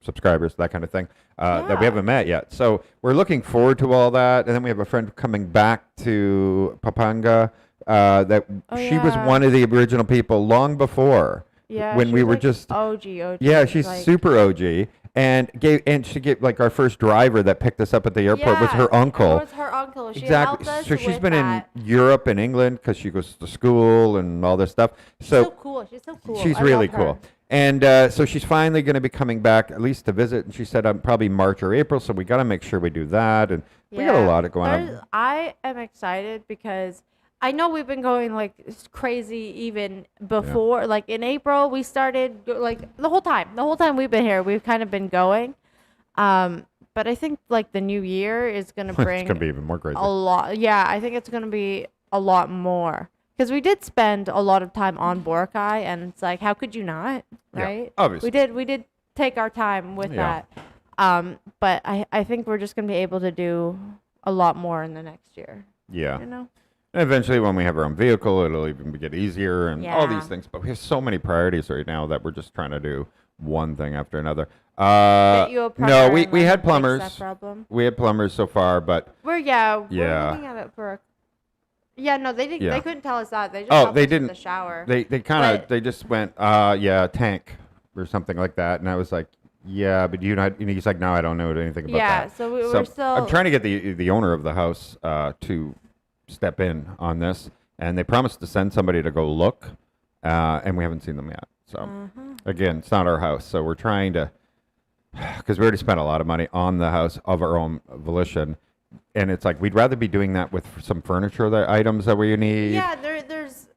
subscribers, that kind of thing, that we Yeah. haven't met yet. So we're looking forward to all that. And then we have a friend coming back to Pampanga. That she was yeah. one of the original people long before. Yeah, when she we was, were like, just OG. yeah, she's like, super OG, and she gave like our first driver that picked us up at the airport was her uncle. It was her uncle. She Exactly. helped us So she's with been that. in Europe and England because she goes to school and all this stuff. She's so So cool. She's so cool. she's I really love her. cool. And so she's finally going to be coming back at least to visit. And she said probably March or April. So we got to make sure we do that. And we got a lot of going on. I am excited because I know we've been going like crazy even before. Like in April, we started like the whole time we've been here, we've kind of been going. But I think like the new year is gonna bring It's going to be even more crazy. a lot. Yeah, I think it's gonna be a lot more because we did spend a lot of time on Boracay, and it's like, how could you not, Yeah, right? obviously. We did take our time with Yeah. that. But I think we're just gonna be able to do a lot more in the next year. Yeah. You know. And eventually, when we have our own vehicle, it'll even get easier and all these Yeah. things. But we have so many priorities right now that we're just trying to do one thing after another. Get you a No, plumber we and, had like, fix that plumbers. problem. We had plumbers so far, but We're Yeah. looking at it for. No, they didn't. Yeah. They couldn't tell us that. They just Oh, helped they us with didn't. the shower. they kind of But- they just went tank or something like that, and I was like, yeah, but you not. And he's like, no, I don't know anything about Yeah, that. so we're still. I'm trying to get the owner of the house to step in on this, and they promised to send somebody to go look, and we haven't seen them yet. So Mm-hmm. again, it's not our house, so we're trying to, because we already spent a lot of money on the house of our own volition, and it's like we'd rather be doing that with some furniture items that we need, Yeah, there's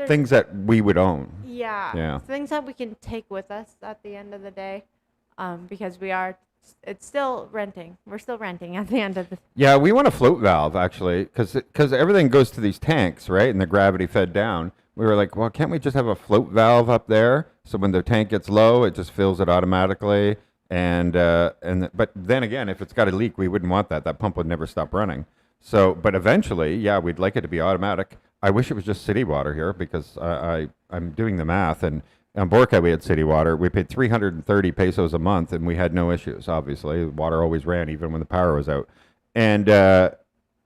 things that we would own. Yeah. Yeah. Things that we can take with us at the end of the day, because it's still renting. We're still renting at the end of the. Yeah, we want a float valve actually, because everything goes to these tanks, right? And the gravity fed down. We were like, well, can't we just have a float valve up there so when the tank gets low, it just fills it automatically? But then again, if it's got a leak, we wouldn't want that. That pump would never stop running. So, but eventually, yeah, we'd like it to be automatic. I wish it was just city water here because I'm doing the math, and on Boracay we had city water. We paid 330 pesos a month, and we had no issues. Obviously, water always ran even when the power was out. And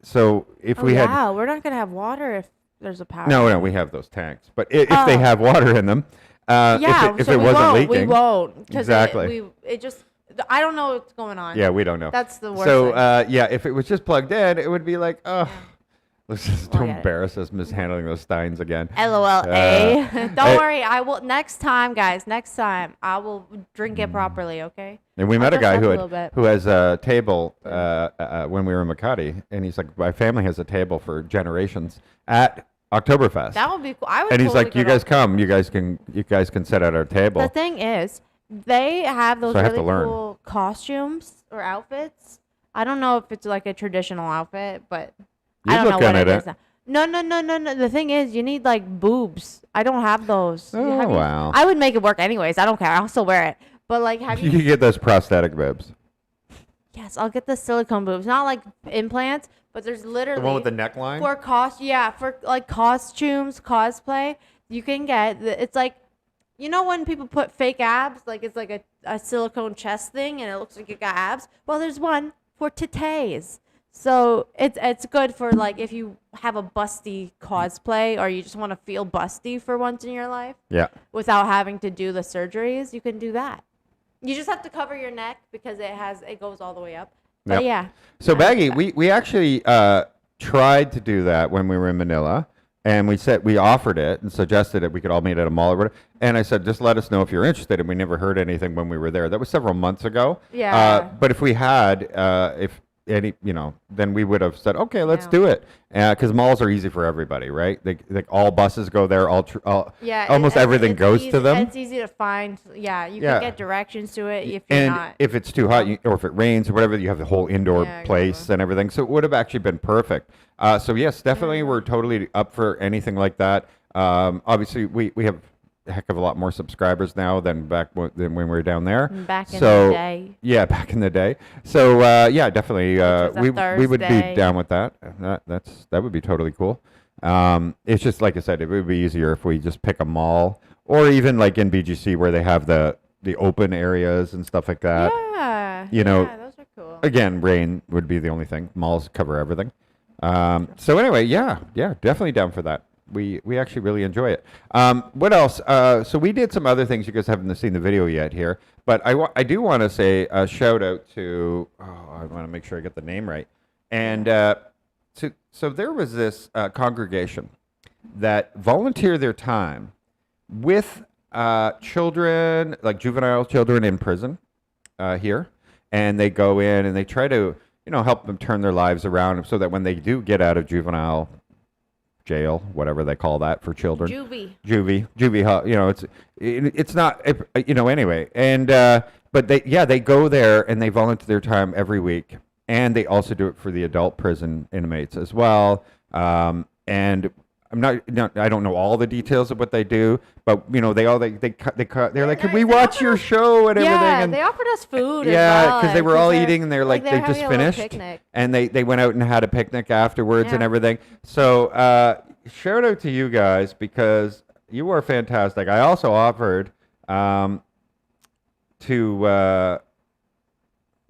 so if we had we're not gonna have water if there's a power. no, we have those tanks, but if they have water in them, if so it we wasn't won't, leaking, we won't. 'Cause Exactly. It just. I don't know what's going on. yeah, we don't know. That's the worst. So thing. if it was just plugged in, it would be like, oh, let's just Well, don't yeah. embarrass us mishandling those steins again. LOL. Don't I- worry. I will next time, guys. Next time, I will drink it properly. Okay. And we I'll met a dress guy up a little bit. who has a table when we were in Makati, and he's like, my family has a table for generations at Oktoberfest. That would be cool. I would. And he's totally like, you go guys to- come, you guys can sit at our table. The thing is, they have those So I have to really learn. cool costumes or outfits. I don't know if it's like a traditional outfit, but I You'd don't know look what good it at is. No. The thing is, you need like boobs. I don't have those. Oh, Have you- wow. I would make it work anyways. I don't care. I'll still wear it. But like, have You you? could get those prosthetic bibs. Yes, I'll get the silicone boobs. Not like implants, but there's literally The one with the neckline? for like costumes, cosplay, you can get it's like, you know when people put fake abs, like it's like a silicone chest thing and it looks like you got abs? Well, there's one for titties. So it's good for like if you have a busty cosplay or you just want to feel busty for once in your life. Yeah. Without having to do the surgeries, you can do that. You just have to cover your neck because it goes all the way up. But Yep. yeah. So Baggy, we actually tried to do that when we were in Manila, and we offered it and suggested it. We could all meet at a mall or whatever. And I said, just let us know if you're interested. And we never heard anything when we were there. That was several months ago. Yeah. But if we had, if any, then we would have said, okay, let's Yeah. do it. Because malls are easy for everybody, right? They all buses go there. Yeah, almost everything goes easy, to them. It's easy to find. Yeah, you Yeah. can get directions to it if you're And not. if it's too hot, or if it rains or whatever, you have the whole indoor Yeah, place exactly. and everything. So it would have actually been perfect. So yes, definitely, we're totally up for anything like that. Obviously, we have a heck of a lot more subscribers now than than when we were down there. Back in So, the day. Yeah, back in the day. So yeah, definitely, was a we would be Thursday. down with that. That would be totally cool. It's just like I said, it would be easier if we just pick a mall, or even like in BGC where they have the open areas and stuff like that. Yeah. you know, Yeah, those are cool. Again, rain would be the only thing. Malls cover everything. So anyway, yeah, definitely down for that. We actually really enjoy it. What else? So we did some other things. You guys haven't seen the video yet here, but I do want to say a shout out to. Oh, I want to make sure I get the name right. And so there was this congregation that volunteered their time with children, like juvenile children in prison here, and they go in and they try to help them turn their lives around so that when they do get out of juvenile jail, whatever they call that for children, juvie, it's not anyway. And but they go there and they volunteer their time every week, and they also do it for the adult prison inmates as well. And I don't know all the details of what they do, but they're like, can we watch your show and everything? Yeah, And they offered us food. yeah, because they were all they're- eating and they're like, they're they just having a little finished, picnic. and they went out and had a picnic afterwards and Yeah. everything. So shout out to you guys because you are fantastic. I also offered to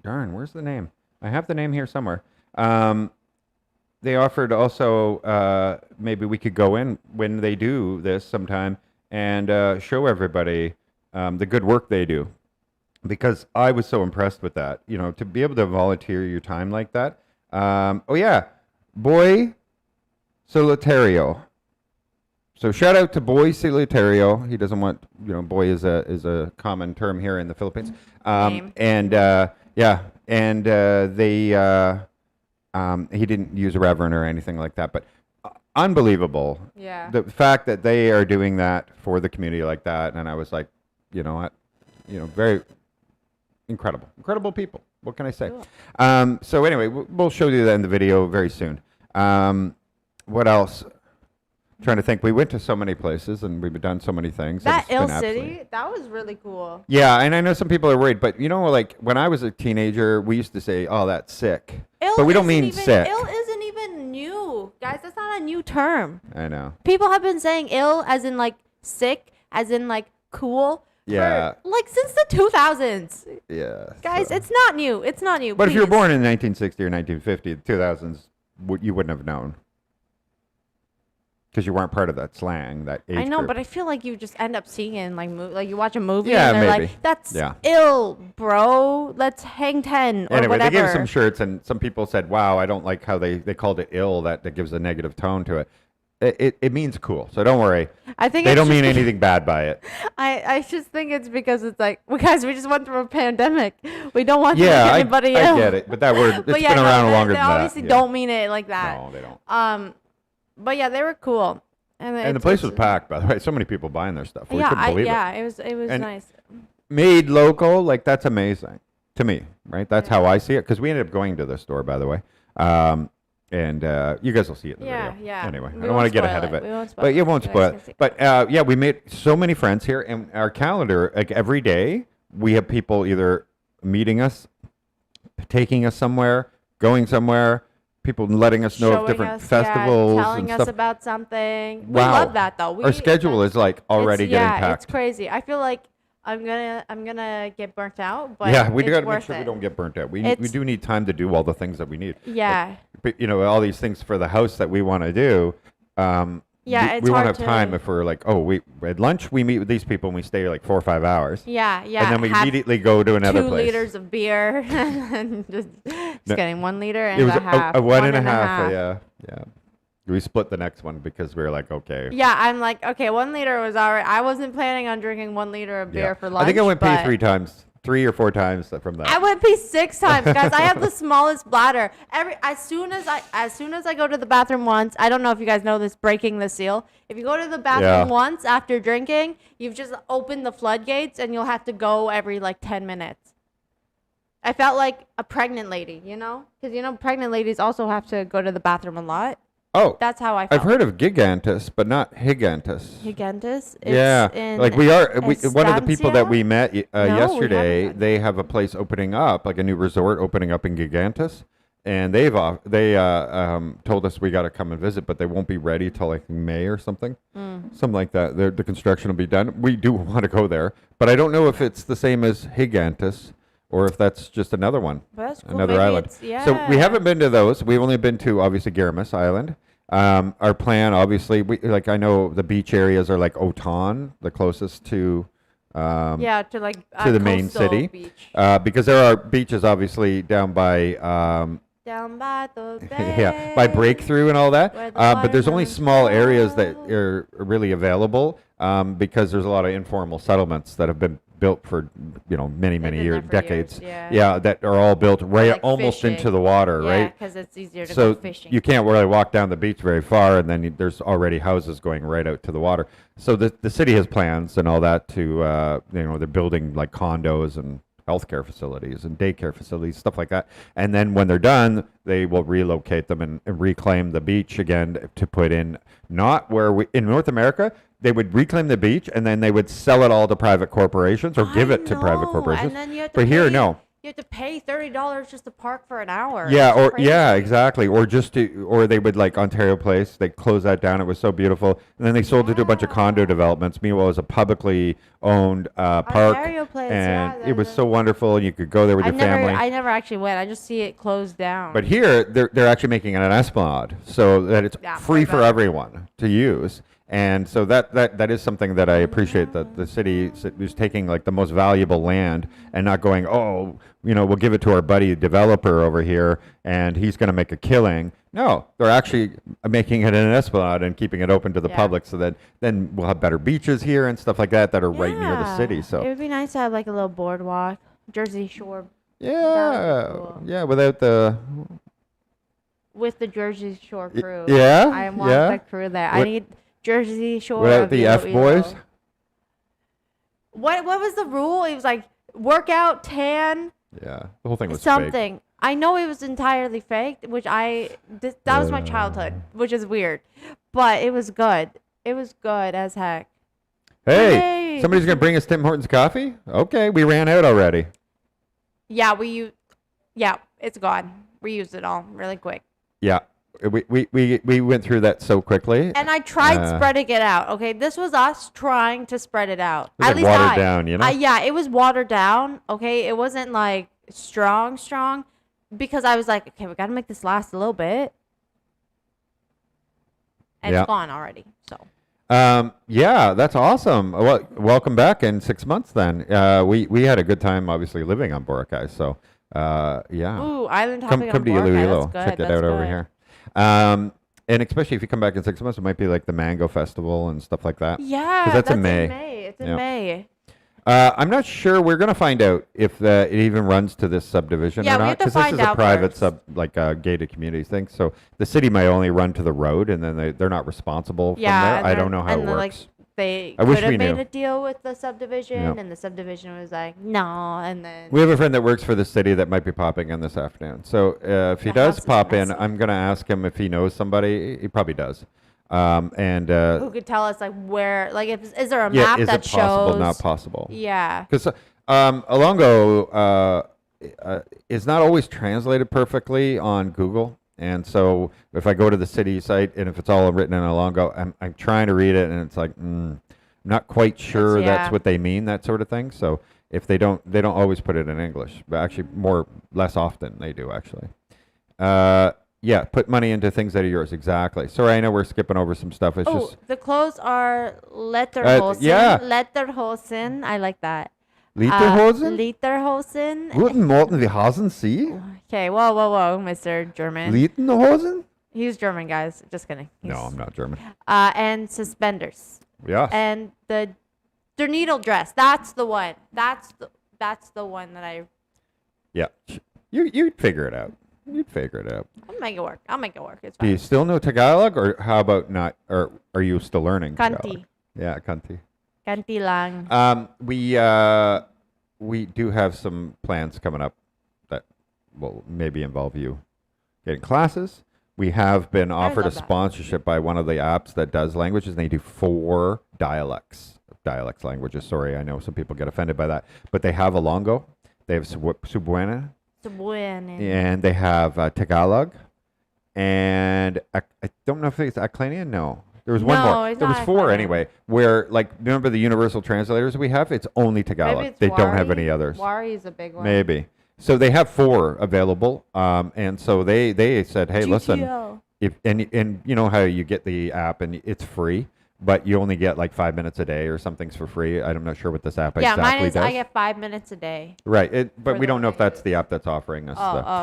darn, where's the name? I have the name here somewhere. They offered also maybe we could go in when they do this sometime and show everybody the good work they do, because I was so impressed with that. To be able to volunteer your time like that. Oh yeah, Boy Solitario. So shout out to Boy Solitario. He doesn't want boy is a common term here in the Philippines. Name. And they. He didn't use a reverend or anything like that, but unbelievable. Yeah. The fact that they are doing that for the community like that, and I was like, you know what, very incredible people. What can I say? Cool. So anyway, we'll show you that in the video very soon. What else? Trying to think. We went to so many places and we've done so many things. and That it's been Ill absolutely- City, that was really cool. Yeah, and I know some people are worried, but like when I was a teenager, we used to say, "Oh, that's sick," but we don't mean sick. Ill isn't even new, guys. That's not a new term. I know. People have been saying ill as in like sick, as in like cool. Yeah. For, like since the 2000s. Yeah. Guys, so- it's not new. It's not new. But if you were please. born in 1960 or 1950, the 2000s, you wouldn't have known. Because you weren't part of that slang, that age I know, group. but I feel like you just end up seeing it in like you watch a movie Yeah, and they're maybe. like, that's Yeah. ill, bro. Let's hang 10 or Anyway, whatever. they gave some shirts, and some people said, wow, I don't like how they called it ill. That gives a negative tone to it. It means cool, so don't worry. I think They it's don't mean just- anything bad by it. I just think it's because it's like, well, guys, we just went through a pandemic. We don't want to Yeah, make anybody I ill. get it, but that word, it's But been yeah, no, around they- longer they than that. obviously yeah. don't mean it like that. No, they don't. But yeah, they were cool. And the it's- place was it's- packed, by the way. So many people buying their stuff. We Yeah, couldn't believe it. it was And- nice. Made local, like that's amazing to me, right? That's how I see it. Because we ended up going to the store, by the way. And you guys will see it in the Yeah, video. yeah. Anyway, We I don't want to won't get spoil ahead it. of it. We won't spoil But you it. won't You guys spoil can it. see. But yeah, we made so many friends here, and our calendar, like every day, we have people either meeting us, taking us somewhere, going somewhere, people letting us know of different festivals telling and us stuff. about something. We Wow. love that though. Our schedule is like already getting Yeah, packed. it's crazy. I feel like I'm gonna get burnt out, but Yeah, we it's got to make worth sure we it. don't get burnt out. We It's- do need time to do all the things that we need. Yeah. But, you know, all these things for the house that we want to do. Yeah, it's we won't hard have time to- if we're like, oh, we at lunch we meet with these people and we stay like 4 or 5 hours. Yeah, yeah. And then we have immediately go to another 2 place. liters of beer and just No, getting 1 liter and It was a half. a one and a and half. Yeah, yeah. We split the next one because we were like, okay. Yeah, I'm like, okay, 1 liter was alright. I wasn't planning on drinking 1 liter of beer for lunch. I think I went pee but 3 or 4 times from that. I went pee 6 times, guys. I have the smallest bladder. As soon as I go to the bathroom once, I don't know if you guys know this, breaking the seal. If you go to the bathroom once after drinking, you've just opened the floodgates and you'll have to go every like 10 minutes. I felt like a pregnant lady, you know? Because, you know, pregnant ladies also have to go to the bathroom a lot. Oh, That's how I felt. I've heard of gigantus, but not gigantus. Gigantus? Yeah, like one of the people that we met we yesterday, haven't. they have a place opening up, like a new resort opening up in Gigantus, and they told us we got to come and visit, but they won't be ready till like May or something, something like that. The construction will be done. We do want to go there, but I don't know if it's the same as Gigantus or if that's just another one, But that's cool. another Maybe island. it's- So we yeah. haven't been to those. We've only been to obviously Garamus Island. Our plan, obviously, I know the beach areas are like Otan, the closest to Yeah, to like to the main coastal city, beach. because there are beaches obviously down by Down by the bay. yeah, by Breakthrough and all that. Where the But there's only watermelons small areas that grow. are really available because there's a lot of informal settlements that have been built for many been years, there for decades. years, yeah. That are all built right like almost into fishing. the water, Yeah, right? because it's easier to So go fishing. you can't really walk down the beach very far, and then there's already houses going right out to the water. So the city has plans and all that to they're building like condos and healthcare facilities and daycare facilities, stuff like that. And then when they're done, they will relocate them and reclaim the beach again to put in not where we in North America. They would reclaim the beach and then they would sell it all to private corporations or give it to private know, corporations. And then you have to But here, pay- no. You have to pay $30 just to park for an hour. Yeah, It's crazy. exactly. Or they would like Ontario Place. They closed that down. It was so beautiful, and then they sold it to a bunch of condo developments. Meanwhile, it was a publicly owned park, Ontario Place, and yeah, it was so wonderful. And you could go there with your family. I never actually went. I just see it closed down. But here, they're actually making it an esplanade, so that it's Yeah, free way for better. everyone to use. And so that is something that I appreciate, that the city is taking like the most valuable land and not going, we'll give it to our buddy developer over here and he's going to make a killing. No, they're actually making it an esplanade and keeping it open to the Yeah. public, so that then we'll have better beaches here and stuff like that are right near the Yeah. city. It So would be nice to have like a little boardwalk, Jersey Shore, yeah, cool. yeah, without the with the Jersey Shore crew. yeah, I want yeah. the crew there. I What- need Jersey Shore. Without of the F Iloilo. boys. What was the rule? It was like workout, tan, Yeah, the whole thing was fake. something. I know it was entirely fake, which that was my childhood, which is weird, but it was good. It was good as heck. Hey, Hey. somebody's gonna bring us Tim Hortons coffee? Okay, we ran out already. Yeah, it's gone. We used it all really quick. Yeah, we went through that so quickly. And I tried Uh, spreading it out. Okay, this was us trying to spread it out. It was At like least watered down, you know? Yeah, it was watered down. Okay, it wasn't like strong, because I was like, okay, we gotta make this last a little bit. And Yeah. it's gone already. So Yeah, that's awesome. Well, welcome back in 6 months. Then we had a good time, obviously living on Boracay. So yeah, ooh, island come hopping come on to Boracay. Iloilo. That's good. Check it That's out over good. here. And especially if you come back in 6 months, it might be like the Mango Festival and stuff like that. Yeah, 'Cause that's in May. It's in Yeah. May. I'm not sure. We're gonna find out if it even runs to this subdivision Yeah, or we not, have to because this find is a out private first. gated community thing. So the city might only run to the road, and then they're not responsible from Yeah, there. and I then- don't know how it and then, works. like, they I wish could have we made knew. a deal with the subdivision, Yeah. and the subdivision was like, no, and then We have a friend that works for the city that might be popping in this afternoon. So if he The does house is pop in, messy. I'm gonna ask him if he knows somebody. He probably does. who could tell us like where, like, is there a Yeah, map is that it possible? shows? Not possible. Yeah. Because Alongo, is not always translated perfectly on Google. And so if I go to the city site and if it's all written in Ilongo, I'm trying to read it and it's like, not quite sure that's what they mean, that sort of thing. So if they don't always put it in English, but actually less often they do actually. Yeah, put money into things that are yours. Exactly. Sorry, I know we're skipping over some stuff. It's just the clothes are Letterhosen. yeah. Letterhosen. I like that. Lederhosen? Lederhosen. Guten Morgen, wir hasen Sie? Okay, whoa, Mr. German. Lederhosen? He's German, guys. Just kidding. No, I'm not German. And suspenders. Yeah. And the needle dress. That's the one. That's the one that I. Yeah. You'd figure it out. You'd figure it out. I'll make it work. It's Do fine. you still know Tagalog, or how about not? Or are you still learning Tagalog? Kanti. Yeah, kanti. Kanti lang. We do have some plans coming up that will maybe involve you getting classes. We have been offered a love that. sponsorship by one of the apps that does languages, and they do 4 dialects languages. Sorry, I know some people get offended by that, but they have Ilongo, they have Cebuana, and they have Tagalog, and I don't know if it's Aclanian. No. There was one more. There was 4 anyway. Where, like, remember the universal translators we have? It's only Tagalog. They don't have any others. Wari is a big one. Maybe. So they have 4 available, and so they said, hey, listen, if and you know how you get the app and it's free, but you only get like 5 minutes a day or something's for free. I'm not sure what this app exactly mine is. does. I get 5 minutes a day. Right, but we don't know if that's the app that's offering us.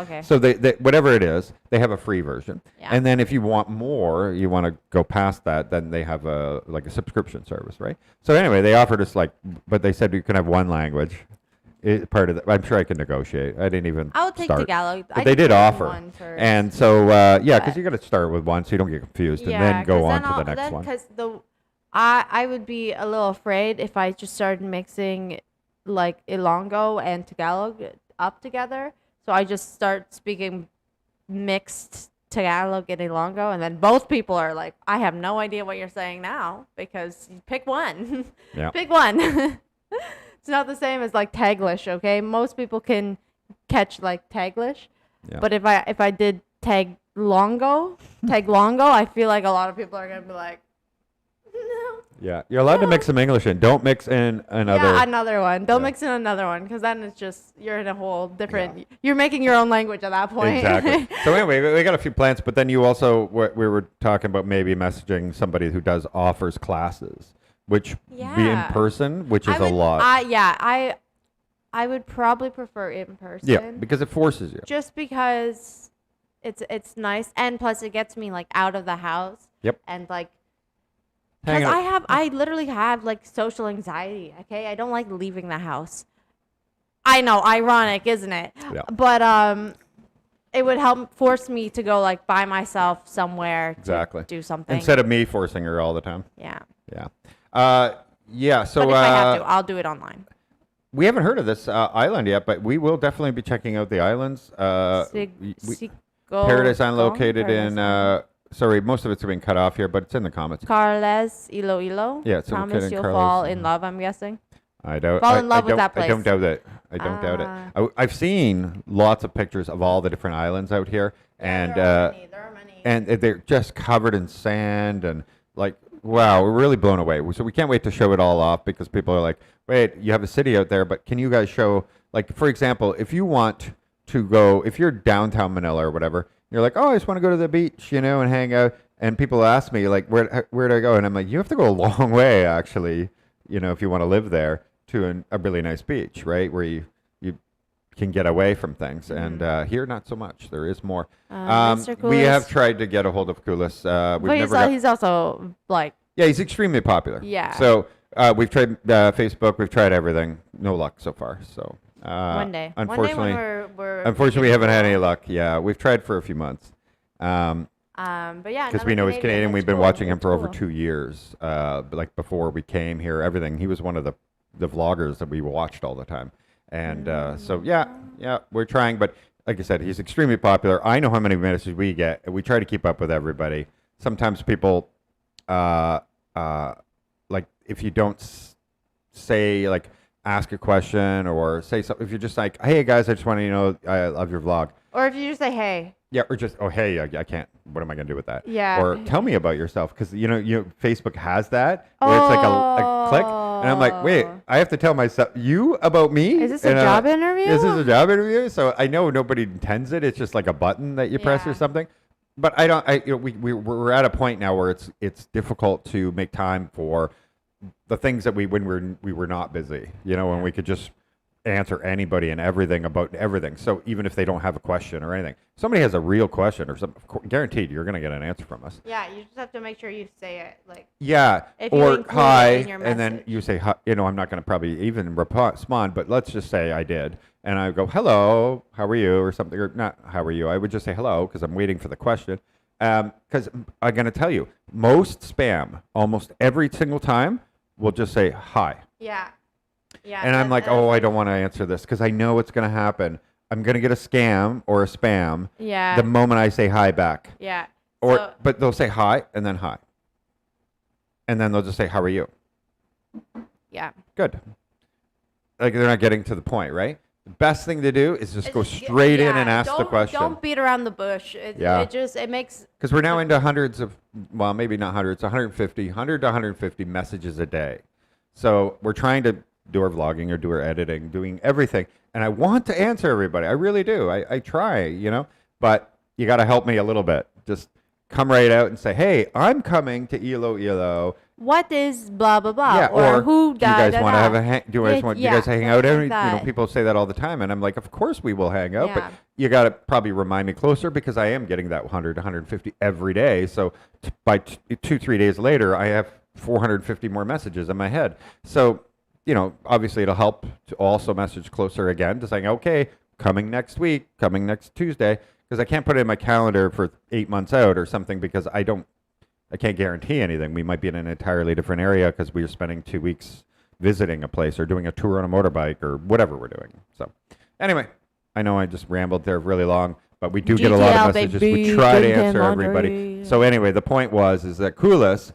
Okay. So they whatever it is, they have a free version, Yeah. and then if you want more, you want to go past that, then they have a subscription service, right? So anyway, they offered us but they said you can have one language. Part of that, I'm sure I can negotiate. I didn't even. I would take start. Tagalog. But they did offer, one first. and so because you got to start with one, so you don't get confused, and then go on to the next one. Because I would be a little afraid if I just started mixing like Ilongo and Tagalog up together. So I just start speaking mixed Tagalog and Ilongo, and then both people are like, I have no idea what you're saying now, because you pick one. Yeah. Pick one. It's not the same as like Taglish, okay? Most people can catch like Taglish, Yeah. but if I did Taglongo, I feel like a lot of people are gonna be like, no. Yeah, you're allowed to mix some English in. Don't mix in another. Yeah, another one. Don't Yeah. mix in another one, because then it's just you're in a whole different. You're making your own language at that point. Exactly. So anyway, we got a few plans, but then you also we were talking about maybe messaging somebody who offers classes, which be in Yeah. person, which is I would, a lot. I would probably prefer in person. Yeah, because it forces you. Just because it's nice, and plus it gets me like out of the house. Yep. And like, Hang because out. I literally have like social anxiety. Okay, I don't like leaving the house. I know, ironic, isn't it? Yeah. But it would help force me to go like by myself somewhere Exactly. to do something. Instead of me forcing her all the time. Yeah. Yeah. Yeah. So But if I have to, I'll do it online. we haven't heard of this island yet, but we will definitely be checking out the islands. Paradise Island, located in. Sorry, most of it's being cut off here, but it's in the comments. Carles, Iloilo. Yeah, it's Promise located in you'll Carles. fall in love, I'm guessing. I don't Fall in love with don't- that I don't place. doubt it. I don't doubt it. I've seen lots of pictures of all the different islands out here, and There are many. and they're just covered in sand and like wow, we're really blown away. So we can't wait to show it all off because people are like, wait, you have a city out there, but can you guys show, like, for example, if you want to go, if you're downtown Manila or whatever, you're like, oh, I just want to go to the beach, and hang out. And people ask me like, where do I go? And I'm like, you have to go a long way actually, if you want to live there, to a really nice beach, right, where you can get away from things. And here, not so much. There is more. Mr. We have Kulis. tried to get a hold of Kulis. We've But never got, he's also like, yeah, he's extremely popular. Yeah. So we've tried Facebook. We've tried everything. No luck so far. So one day. unfortunately, One day when we're unfortunately, we haven't had any luck. Yeah, we've tried for a few months. But yeah, Because another we know he's Canadian. that's We've been cool. watching him That's for over cool. 2 years. Like before we came here, everything. He was one of the vloggers that we watched all the time. And so yeah, we're trying. But like I said, he's extremely popular. I know how many messages we get. We try to keep up with everybody. Sometimes people, like if you don't say like ask a question or say something. If you're just like, hey guys, I just want to, I love your vlog. Or if you just say, hey. Yeah, or just, oh, hey, I can't. What am I going to do with that? Yeah. Or tell me about yourself, because Facebook has that where it's like a click, and I'm like, wait, I have to tell myself you about me. Is this a job interview? Is this a job interview? So I know nobody intends it. It's just like a button that you press or something. But we're at a point now where it's difficult to make time for the things that when we were not busy. When we could just answer anybody and everything about everything. So even if they don't have a question or anything, somebody has a real question or something, guaranteed you're going to get an answer from us. Yeah, you just have to make sure you say it or hi, and then you say hi. I'm not going to probably even respond, but let's just say I did, and I go, hello, how are you, or something, or not how are you. I would just say hello because I'm waiting for the question. Because I'm going to tell you, most spam, almost every single time, will just say hi. Yeah. Yeah, and I'm like, I don't want to answer this because I know what's going to happen. I'm going to get a scam or a spam the moment I say hi back. Yeah. But they'll say hi and then hi. And then they'll just say, how are you? Yeah. Good. Like they're not getting to the point, right? The best thing to do is just go straight in and ask the question. Don't beat around the bush. It makes... Because we're now into hundreds of, well, maybe not hundreds, 100 to 150 messages a day. So we're trying to do our vlogging or do our editing, doing everything. And I want to answer everybody. I really do. I try, but you got to help me a little bit. Just come right out and say, hey, I'm coming to Iloilo. What is blah, blah, blah? Yeah, or who do you guys want to have a do you guys hang out? People say that all the time. And I'm like, of course we will hang out. But you got to probably remind me closer because I am getting that 100, 150 every day. So by 2-3 days later, I have 450 more messages in my head. So obviously it'll help to also message closer again to saying, okay, coming next week, coming next Tuesday, because I can't put it in my calendar for 8 months out or something because I can't guarantee anything. We might be in an entirely different area because we are spending 2 weeks visiting a place or doing a tour on a motorbike or whatever we're doing. So anyway, I know I just rambled there really long, but we do get a lot of messages. We try to answer everybody. So anyway, the point is that Kulis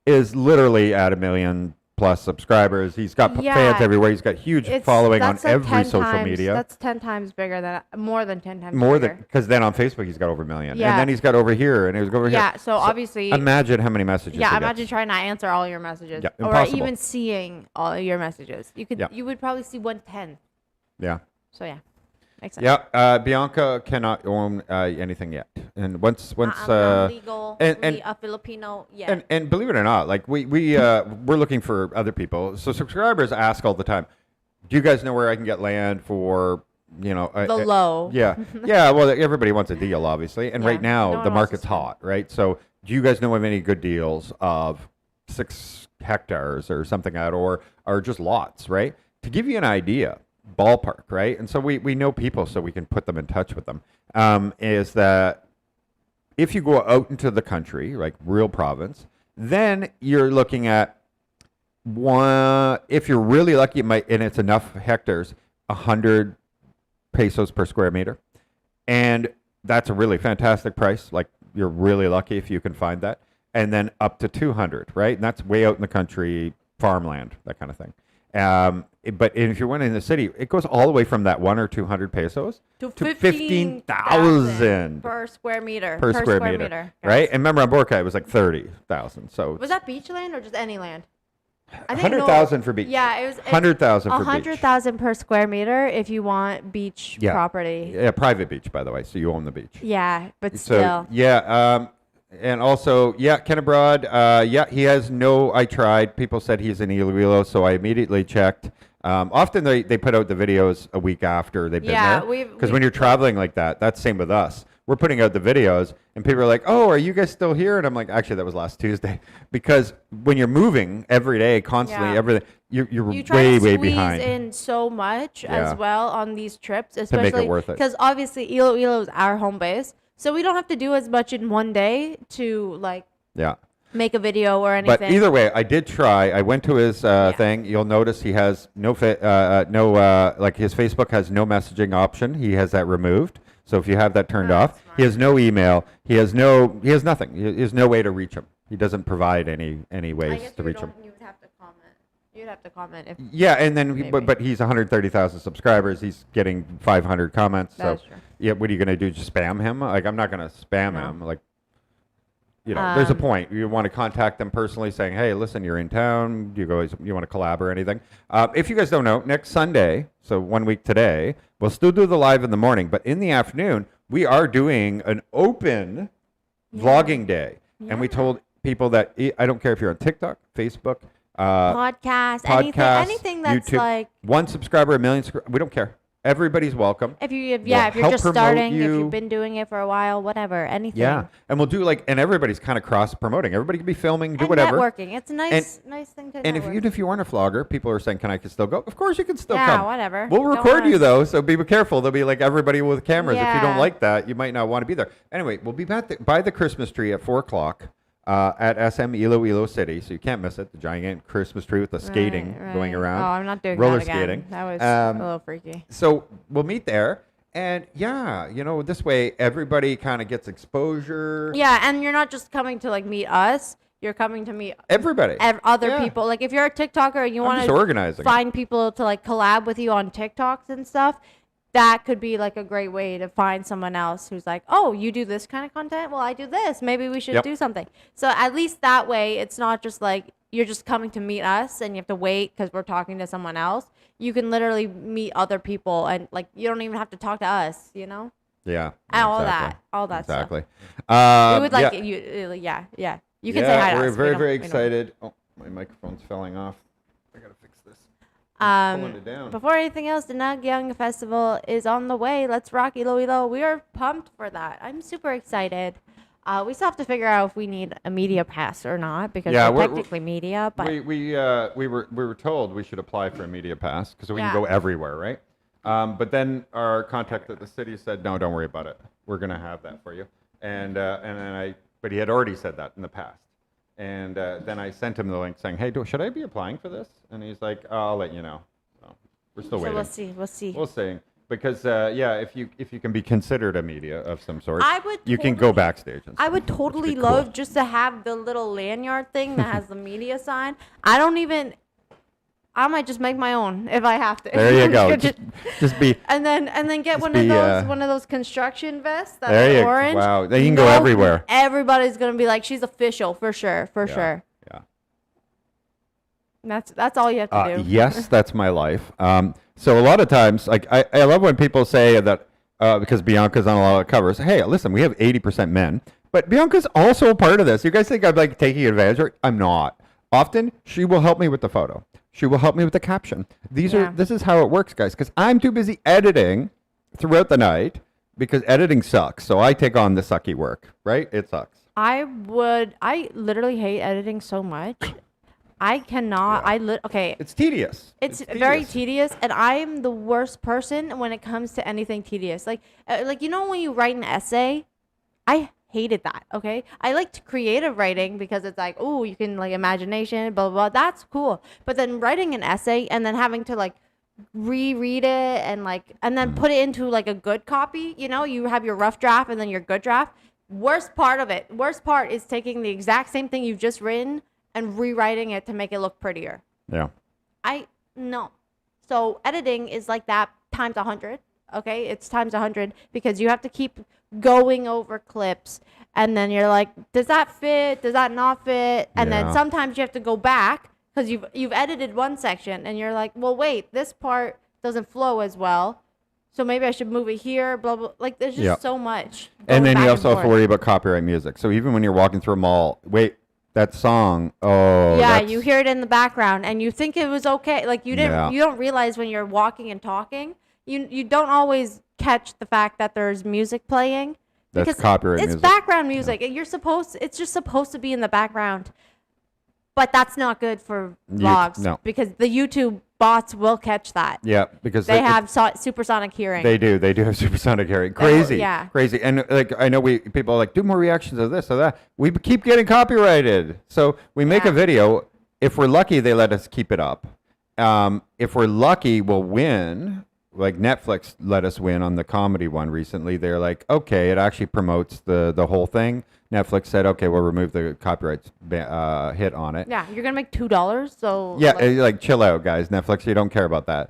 is literally at 1 million+ subscribers. He's got fans everywhere. He's got huge following on every social media. That's 10 times bigger than more than 10 times more bigger. Because then on Facebook he's got over 1 million. And then he's got over here and he's over here. Yeah, so obviously imagine how many messages. Yeah, imagine trying to answer all your messages. Yeah, or impossible. even seeing all your messages. You would probably see 1/10. Yeah. So yeah. Makes sense. Yeah, Bianca cannot own anything yet, and once I'm legal, a Filipino. Yeah, and believe it or not, like we're looking for other people. So subscribers ask all the time, "Do you guys know where I can get land for the low?" Yeah, yeah. Well, everybody wants a deal, obviously, and right now the market's hot, right? So do you guys know of any good deals of 6 hectares or something out, or just lots, right? To give you an idea. Ballpark, right? And so we know people, so we can put them in touch with them. Is that if you go out into the country, like real province, then you're looking at if you're really lucky, and it's enough hectares, 100 pesos per square meter, and that's a really fantastic price. Like you're really lucky if you can find that, and then up to 200, right? And that's way out in the country, farmland, that kind of thing. But if you're in the city, it goes all the way from that 100 or 200 pesos to 15,000 per square meter. Per square meter, right? And remember on Boracay it was like 30,000. So was that beach land or just any land? I think 100,000 for beach. Yeah, it was 100,000 for beach. 100,000 per square meter if you want beach property. Yeah, private beach, by the way. So you own the beach. Yeah, but so, still. Yeah. And also, Ken Abroad, he has I tried. People said he's in Iloilo, so I immediately checked. Often they put out the videos a week after they've been there. Because when you're traveling like that, that's same with us. We're putting out the videos, and people are like, oh, are you guys still here? And I'm like, actually, that was last Tuesday. Because when you're moving every day, constantly, everything, you're way behind. In so much as well on these trips, to especially make it worth it. Because obviously Iloilo is our home base. So we don't have to do as much in one day to make a video or anything. But either way, I did try. I went to his thing. You'll notice he has his Facebook has no messaging option. He has that removed. So if you have that turned off, he has no email. He has nothing. He has no way to reach him. He doesn't provide any ways to reach him. You would have to comment. You'd have to comment if. Yeah, and then Maybe. but he's 130,000 subscribers. He's getting 500 comments. That's so true. yeah, what are you gonna do? Just spam him? Like I'm not gonna spam No. him. Like there's a point. You want to contact them personally, saying, "Hey, listen, you're in town. You want to collab or anything?" If you guys don't know, next Sunday, so 1 week today, we'll still do the live in the morning, but in the afternoon, we are doing an open vlogging day, and we told people that I don't care if you're on TikTok, Facebook. Podcast, anything that's YouTube, like 1 subscriber, 1 million. We don't care. Everybody's welcome. if you're help just promote starting, if you. you've been doing it for a while, whatever, anything. Yeah, and we'll do and everybody's kind of cross promoting. Everybody can be filming, do And whatever. networking. It's a nice thing to And network. even if you aren't a vlogger, people are saying, "Can I still go?" Of course, you can still Yeah, come. whatever. We'll Don't record you wanna- though, so be careful. There'll be everybody with cameras. If you don't Yeah. like that, you might not want to be there. Anyway, we'll be by the Christmas tree at 4:00. At SM Iloilo City, so you can't miss it. The giant Christmas tree with the skating going around. Oh, I'm not doing roller that again. skating. That was a little freaky. So we'll meet there, and this way everybody kind of gets exposure. Yeah, and you're not just coming to meet us. You're coming to meet Everybody. other Yeah. people. Like if you're a TikToker and you I'm want just organizing to it. find people to collab with you on TikToks and stuff, that could be a great way to find someone else who's like, oh, you do this kind of content? Well, I do this. Maybe we should Yep. do something. So at least that way, it's not just you're just coming to meet us and you have to wait because we're talking to someone else. You can literally meet other people and you don't even have to talk to us, Yeah. And all that stuff. Exactly. We would yeah. yeah. You can say hi to us. We're We very, don't- very we don't- excited. Oh, my microphone's falling off. I gotta fix this. Pulling it down. Before anything else, the Nagyang Festival is on the way. Let's rock Iloilo. We are pumped for that. I'm super excited. We still have to figure out if we need a media pass or not because Yeah, we're we're- technically media. But we were told we should apply for a media pass because we Yeah. can go everywhere, right? But then our contact at the city said, no, don't worry about it. We're gonna have that for you. And then but he had already said that in the past. And then I sent him the link saying, hey, should I be applying for this? And he's like, I'll let you know. So we're still waiting. we'll see. We'll see. Because if you can be considered a media of some sort, I would you can go totally- backstage. And I stuff, would which would totally be love cool. just to have the little lanyard thing that has the media sign. I might just make my own if I have to. There you go. Just- Just be. and then get Just one be, of those construction vests that There are you go. orange. Wow, they can go everywhere. Everybody's gonna be like, she's official for sure, Yeah, sure. Yeah. That's all you have to do. Yes, that's my life. So a lot of times, I love when people say that because Bianca's on a lot of covers. Hey, listen, we have 80% men, but Bianca's also a part of this. You guys think I'm taking advantage of her? I'm not. Often, she will help me with the photo. She will help me with the caption. This is how it works, guys, because I'm too busy editing throughout the night because editing sucks. So I take on the sucky work, right? It sucks. I literally hate editing so much. I cannot. Okay. It's tedious. It's very tedious, and I'm the worst person when it comes to anything tedious. When you write an essay, I hated that. Okay, I liked creative writing because it's you can imagination, blah blah blah. That's cool. But then writing an essay and then having to reread it and then put it into a good copy. You have your rough draft and then your good draft. Worst part is taking the exact same thing you've just written and rewriting it to make it look prettier. Yeah. No. So editing is like that times 100. Okay, it's times 100 because you have to keep going over clips, and then you're like, does that fit? Does that not fit? And then Yeah. sometimes you have to go back because you've edited one section, and you're like, well, wait, this part doesn't flow as well, so maybe I should move it here. Blah blah. There's just Yeah. so much. And going then back you also have to forth. worry about copyright music. So even when you're walking through a mall, wait, that song, oh. Yeah, that's- you hear it in the background, and you think it was okay. You didn't. Yeah. You don't realize when you're walking and talking. You don't always catch the fact that there's music playing. That's because copyright it's music. background music. And it's just supposed to be in the background. But that's not good for vlogs. no. Because the YouTube bots will catch that. Yeah, because They have supersonic hearing. They do have supersonic hearing. Crazy. Yeah. Crazy. And I know people are do more reactions of this or that. We keep getting copyrighted. So we make a Yeah. video. If we're lucky, they let us keep it up. If we're lucky, we'll win. like Netflix let us win on the comedy one recently. They're like, okay, it actually promotes the whole thing. Netflix said, okay, we'll remove the copyright hit on it. Yeah, you're gonna make $2, so Yeah, like chill out, guys. Netflix, you don't care about that.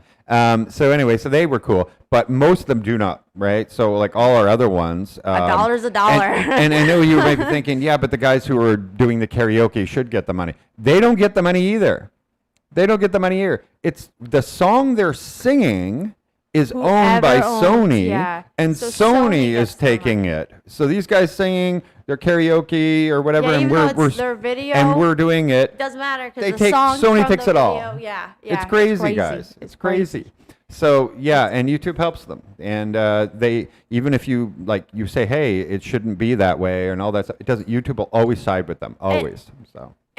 So anyway, so they were cool, but most of them do not, right? So like all our other ones, $1's a dollar. And I know you might be thinking, yeah, but the guys who are doing the karaoke should get the money. They don't get the money either. They don't get the money here. It's the song they're singing is owned by Sony, and so Sony is taking it. So these guys singing their karaoke or whatever, and we're their video, and we're doing it. It doesn't matter They because Sony takes it all. Yeah, It's crazy, guys. It's crazy. So yeah, and YouTube helps them, and they even if you you say, hey, it shouldn't be that way, and all that stuff, it doesn't. YouTube will always side with them, always.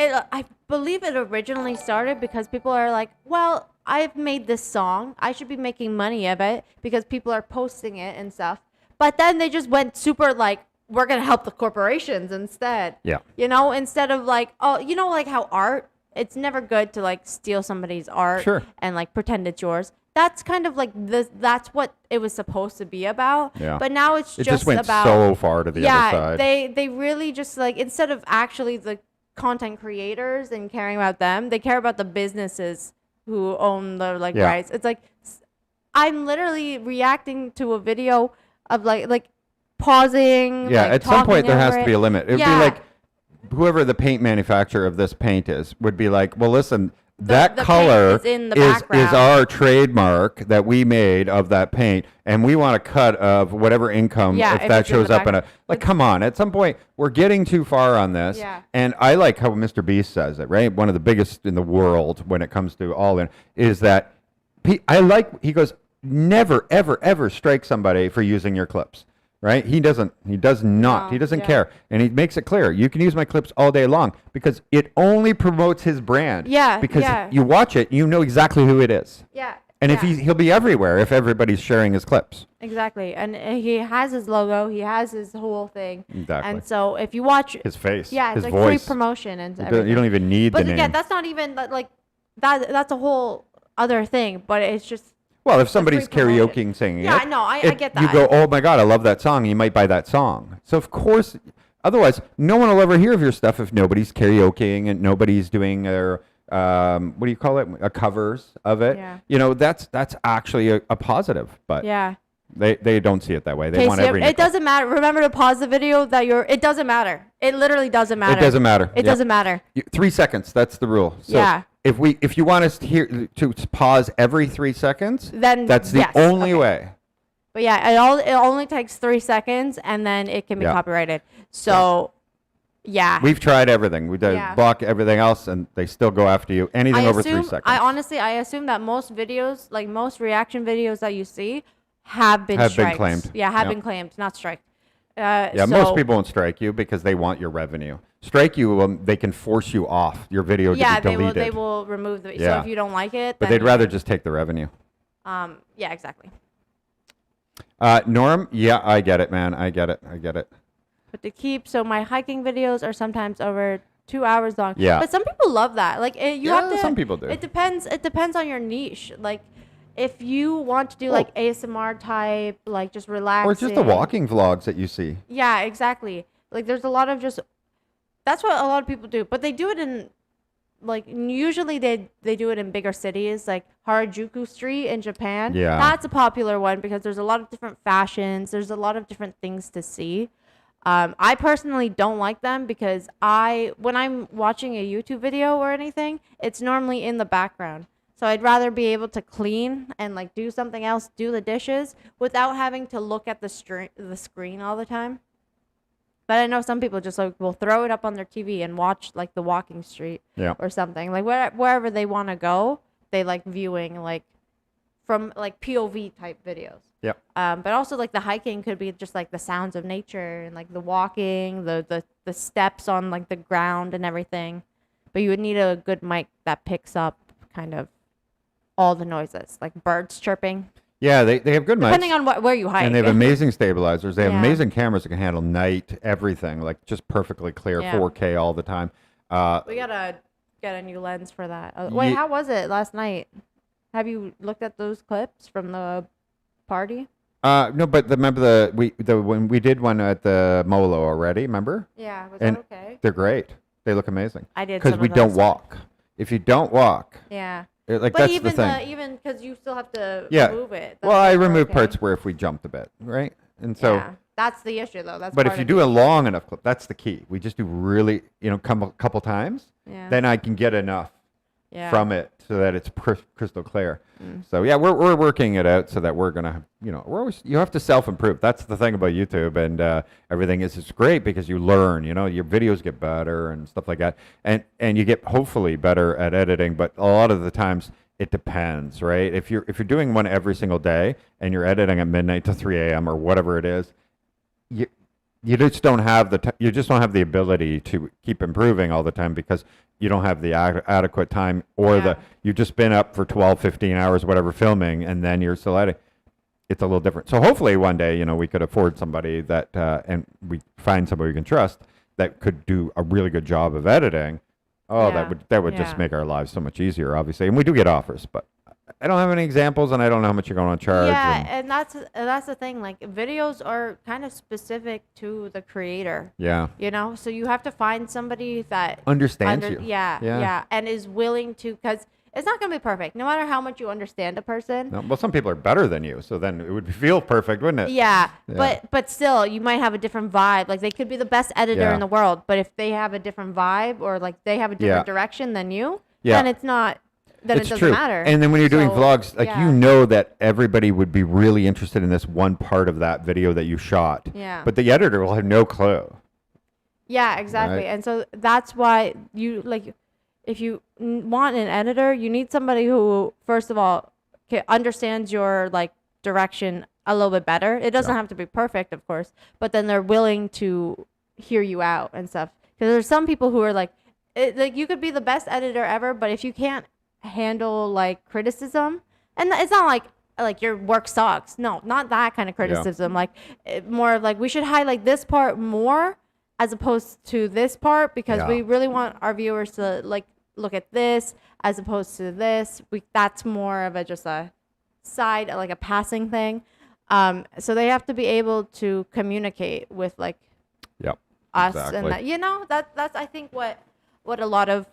I believe it originally started because people are like, well, I've made this song. I should be making money of it because people are posting it and stuff. But then they just went super like, we're going to help the corporations instead. Yeah. You know, instead of like, oh, you know, like how art, it's never good to like steal somebody's art and like pretend it's yours. That's kind of like that's what it was supposed to be about. Yeah. But now it just went about so far to the other side. They really just like, instead of actually the content creators and caring about them, they care about the businesses who own the rights. It's like I'm literally reacting to a video of like pausing. Yeah, at some point there has to be a limit. It would be like whoever the paint manufacturer of this paint is would be like, well, listen, that color is our trademark that we made of that paint, and we want a cut of whatever income if that shows up in a come on. At some point, we're getting too far on this. Yeah. And I like how Mr. Beast says it, right? One of the biggest in the world when it comes to all in is that he goes, never, ever, ever strike somebody for using your clips. Right? He does not. He doesn't care. And he makes it clear. You can use my clips all day long because it only promotes his brand. Yeah. Because you watch it, you know exactly who it is. Yeah. And if he'll be everywhere if everybody's sharing his clips. Exactly. And he has his logo, he has his whole thing. Exactly. And so if you watch his face, it's his like voice. free promotion and everything. You don't even need the name. But again, that's not even like that's a whole other thing, but it's just well, if somebody's karaokeing singing it. No, I get that. You go, oh my God, I love that song. You might buy that song. So of course, otherwise, no one will ever hear of your stuff if nobody's karaokeing and nobody's doing their, what do you call it? Covers of it. Yeah. You know, that's actually a positive, but they don't see it that way. They want every nickel. It doesn't matter. Remember to pause the video it doesn't matter. It literally doesn't matter. It doesn't matter. It doesn't matter. 3 seconds. That's the rule. So if you want us to pause every 3 seconds, then that's the only way. But it only takes 3 seconds, and then it can be copyrighted. So, we've tried everything. We block everything else, and they still go after you. Anything over 3 seconds. I assume that most videos, like most reaction videos that you see, have been claimed. Yeah, have been claimed, not striked. Most people won't strike you because they want your revenue. Strike you, they can force you off your video to be deleted. They will remove the. So if you don't like it, but they'd rather just take the revenue. Yeah, exactly. Norm, I get it, man. I get it. But to keep, so my hiking videos are sometimes over 2 hours long. Yeah. But some people love that. Like you have to. Some people do. It depends on your niche. Like, if you want to do like ASMR type, like just relaxing. Or just the walking vlogs that you see. Yeah, exactly. Like there's a lot of that's what a lot of people do. But they do it in, like, usually they do it in bigger cities, like Harajuku Street in Japan. Yeah. That's a popular one because there's a lot of different fashions. There's a lot of different things to see. I personally don't like them because when I'm watching a YouTube video or anything, it's normally in the background. So I'd rather be able to clean and like do something else, do the dishes without having to look at the screen all the time. But I know some people just like will throw it up on their TV and watch like the walking street or something. Like wherever they want to go, they like viewing like from like POV type videos. Yeah. But also like the hiking could be just like the sounds of nature and like the walking, the steps on like the ground and everything. But you would need a good mic that picks up kind of all the noises, like birds chirping. Yeah, they have good mics. Depending on where you hike. And they have amazing stabilizers. They have amazing cameras that can handle night, everything, like just perfectly clear, 4K all the time. We gotta get a new lens for that. Wait, how was it last night? Have you looked at those clips from the party? No, but remember when we did one at the Molo already, remember? Yeah, was And that okay? they're great. They look amazing. I did Because some we of don't those. walk. If you don't walk, Yeah. like But that's even the thing. even because you still have to Yeah. move it. Well, I that's remove okay. parts where if we jumped a bit, right? And so, Yeah, that's the issue though. That's but part if you of do the a long enough clip, that's the key. We just do really, come a couple times, Yeah. then I can get enough Yeah. from it so that it's crystal clear. So yeah, we're working it out so that we're gonna, we're always, you have to self-improve. That's the thing about YouTube and everything is it's great because you learn, your videos get better and stuff like that. And you get hopefully better at editing, but a lot of the times it depends, right? If you're doing one every single day and you're editing at midnight to 3 a.m. or whatever it is, you just don't have you just don't have the ability to keep improving all the time because you don't have the adequate time or you've just been up for 12, 15 hours, whatever, filming, and then you're still editing. It's a little different. So hopefully one day, we could afford somebody that, and we find somebody we can trust that could do a really good job of editing. Oh, that would just make our lives so much easier, obviously. And we do get offers, but I don't have any examples, and I don't know how much you're going to charge. Yeah, and that's the thing. Like videos are kind of specific to the creator. Yeah. So you have to find somebody that Understands you. Yeah, and is willing to, because it's not going to be perfect, no matter how much you understand a person. No, well, some people are better than you, so then it would feel perfect, wouldn't it? Yeah, but still, you might have a different vibe. Like they could be the best editor in the world, but if they have a different vibe or like they have a different direction than you, then it's not. Then it doesn't matter. And then when you're doing vlogs, like yeah. you know that everybody would be really interested in this one part of that video that you shot. Yeah. But the editor will have no clue. Yeah, exactly. Right. And so that's why if you want an editor, you need somebody who, first of all, understands your direction a little bit better. It doesn't have to be perfect, of course, but then they're willing to hear you out and stuff. Because there's some people who are you could be the best editor ever, but if you can't handle criticism, and it's not like your work sucks. No, not that kind of criticism. More of we should highlight this part more as opposed to this part because we really want our viewers to look at this as opposed to this. That's more of just a side, a passing thing. So they have to be able to communicate with us, exactly. and that's I think what a lot of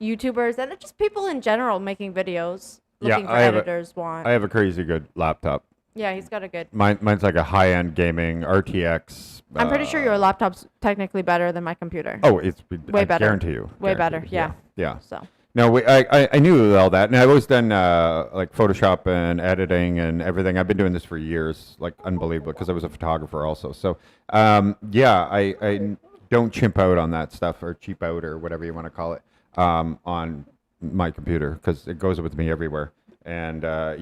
YouTubers and just people in general making videos looking for editors want. I have a crazy good laptop. Yeah, he's got a good. Mine's like a high-end gaming RTX. I'm pretty sure your laptop's technically better than my computer. Oh, it's way I better. Guarantee you. Way better. Yeah. Yeah. So. No, I knew all that, and I've always done Photoshop and editing and everything. I've been doing this for years, unbelievable, because I was a photographer also. So, I don't chimp out on that stuff or cheap out or whatever you want to call it on my computer because it goes with me everywhere. And I've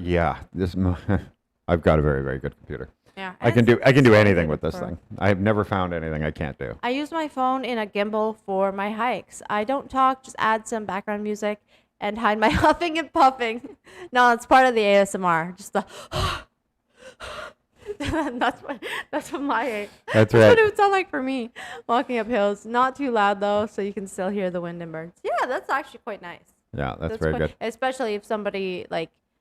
got a very, very good computer. Yeah. I can do anything with this thing. I have never found anything I can't do. I use my phone in a gimbal for my hikes. I don't talk, just add some background music and hide my huffing and puffing. No, it's part of the ASMR. Just the that's what That's what right. it would sound like for me walking up hills. Not too loud though, so you can still hear the wind and birds. Yeah, that's actually quite nice. Yeah, that's very good. Especially if somebody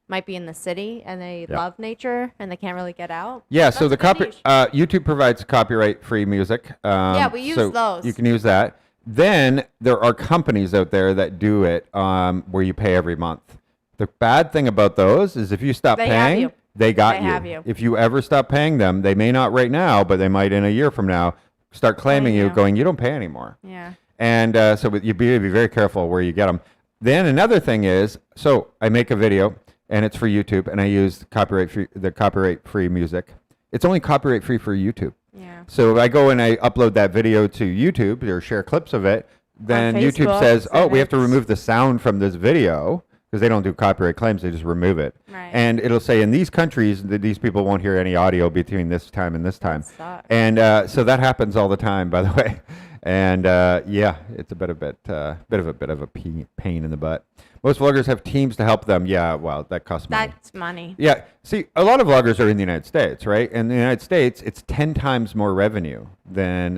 might be in the city and they love nature and they can't really get out. Yeah, so the YouTube provides copyright-free music. We use so those. You can use that. Then there are companies out there that do it where you pay every month. The bad thing about those is if you stop paying, they got you. If you ever stop paying them, they may not right now, but they might in a year from now start claiming you, going, you don't pay anymore. Yeah. And so you be very careful where you get them. Then another thing is, so I make a video. And it's for YouTube, and I use the copyright-free music. It's only copyright-free for YouTube. Yeah. So if I go and I upload that video to YouTube or share clips of it, then YouTube says, we have to remove the sound from this video because they don't do copyright claims; they just remove it. Right. And it'll say in these countries that these people won't hear any audio between this time and this time. That sucks. And so that happens all the time, by the way. And it's a bit of a pain in the butt. Most vloggers have teams to help them. Yeah, well, that costs money. That's money. Yeah. See, a lot of vloggers are in the United States, right? In the United States, it's 10 times more revenue than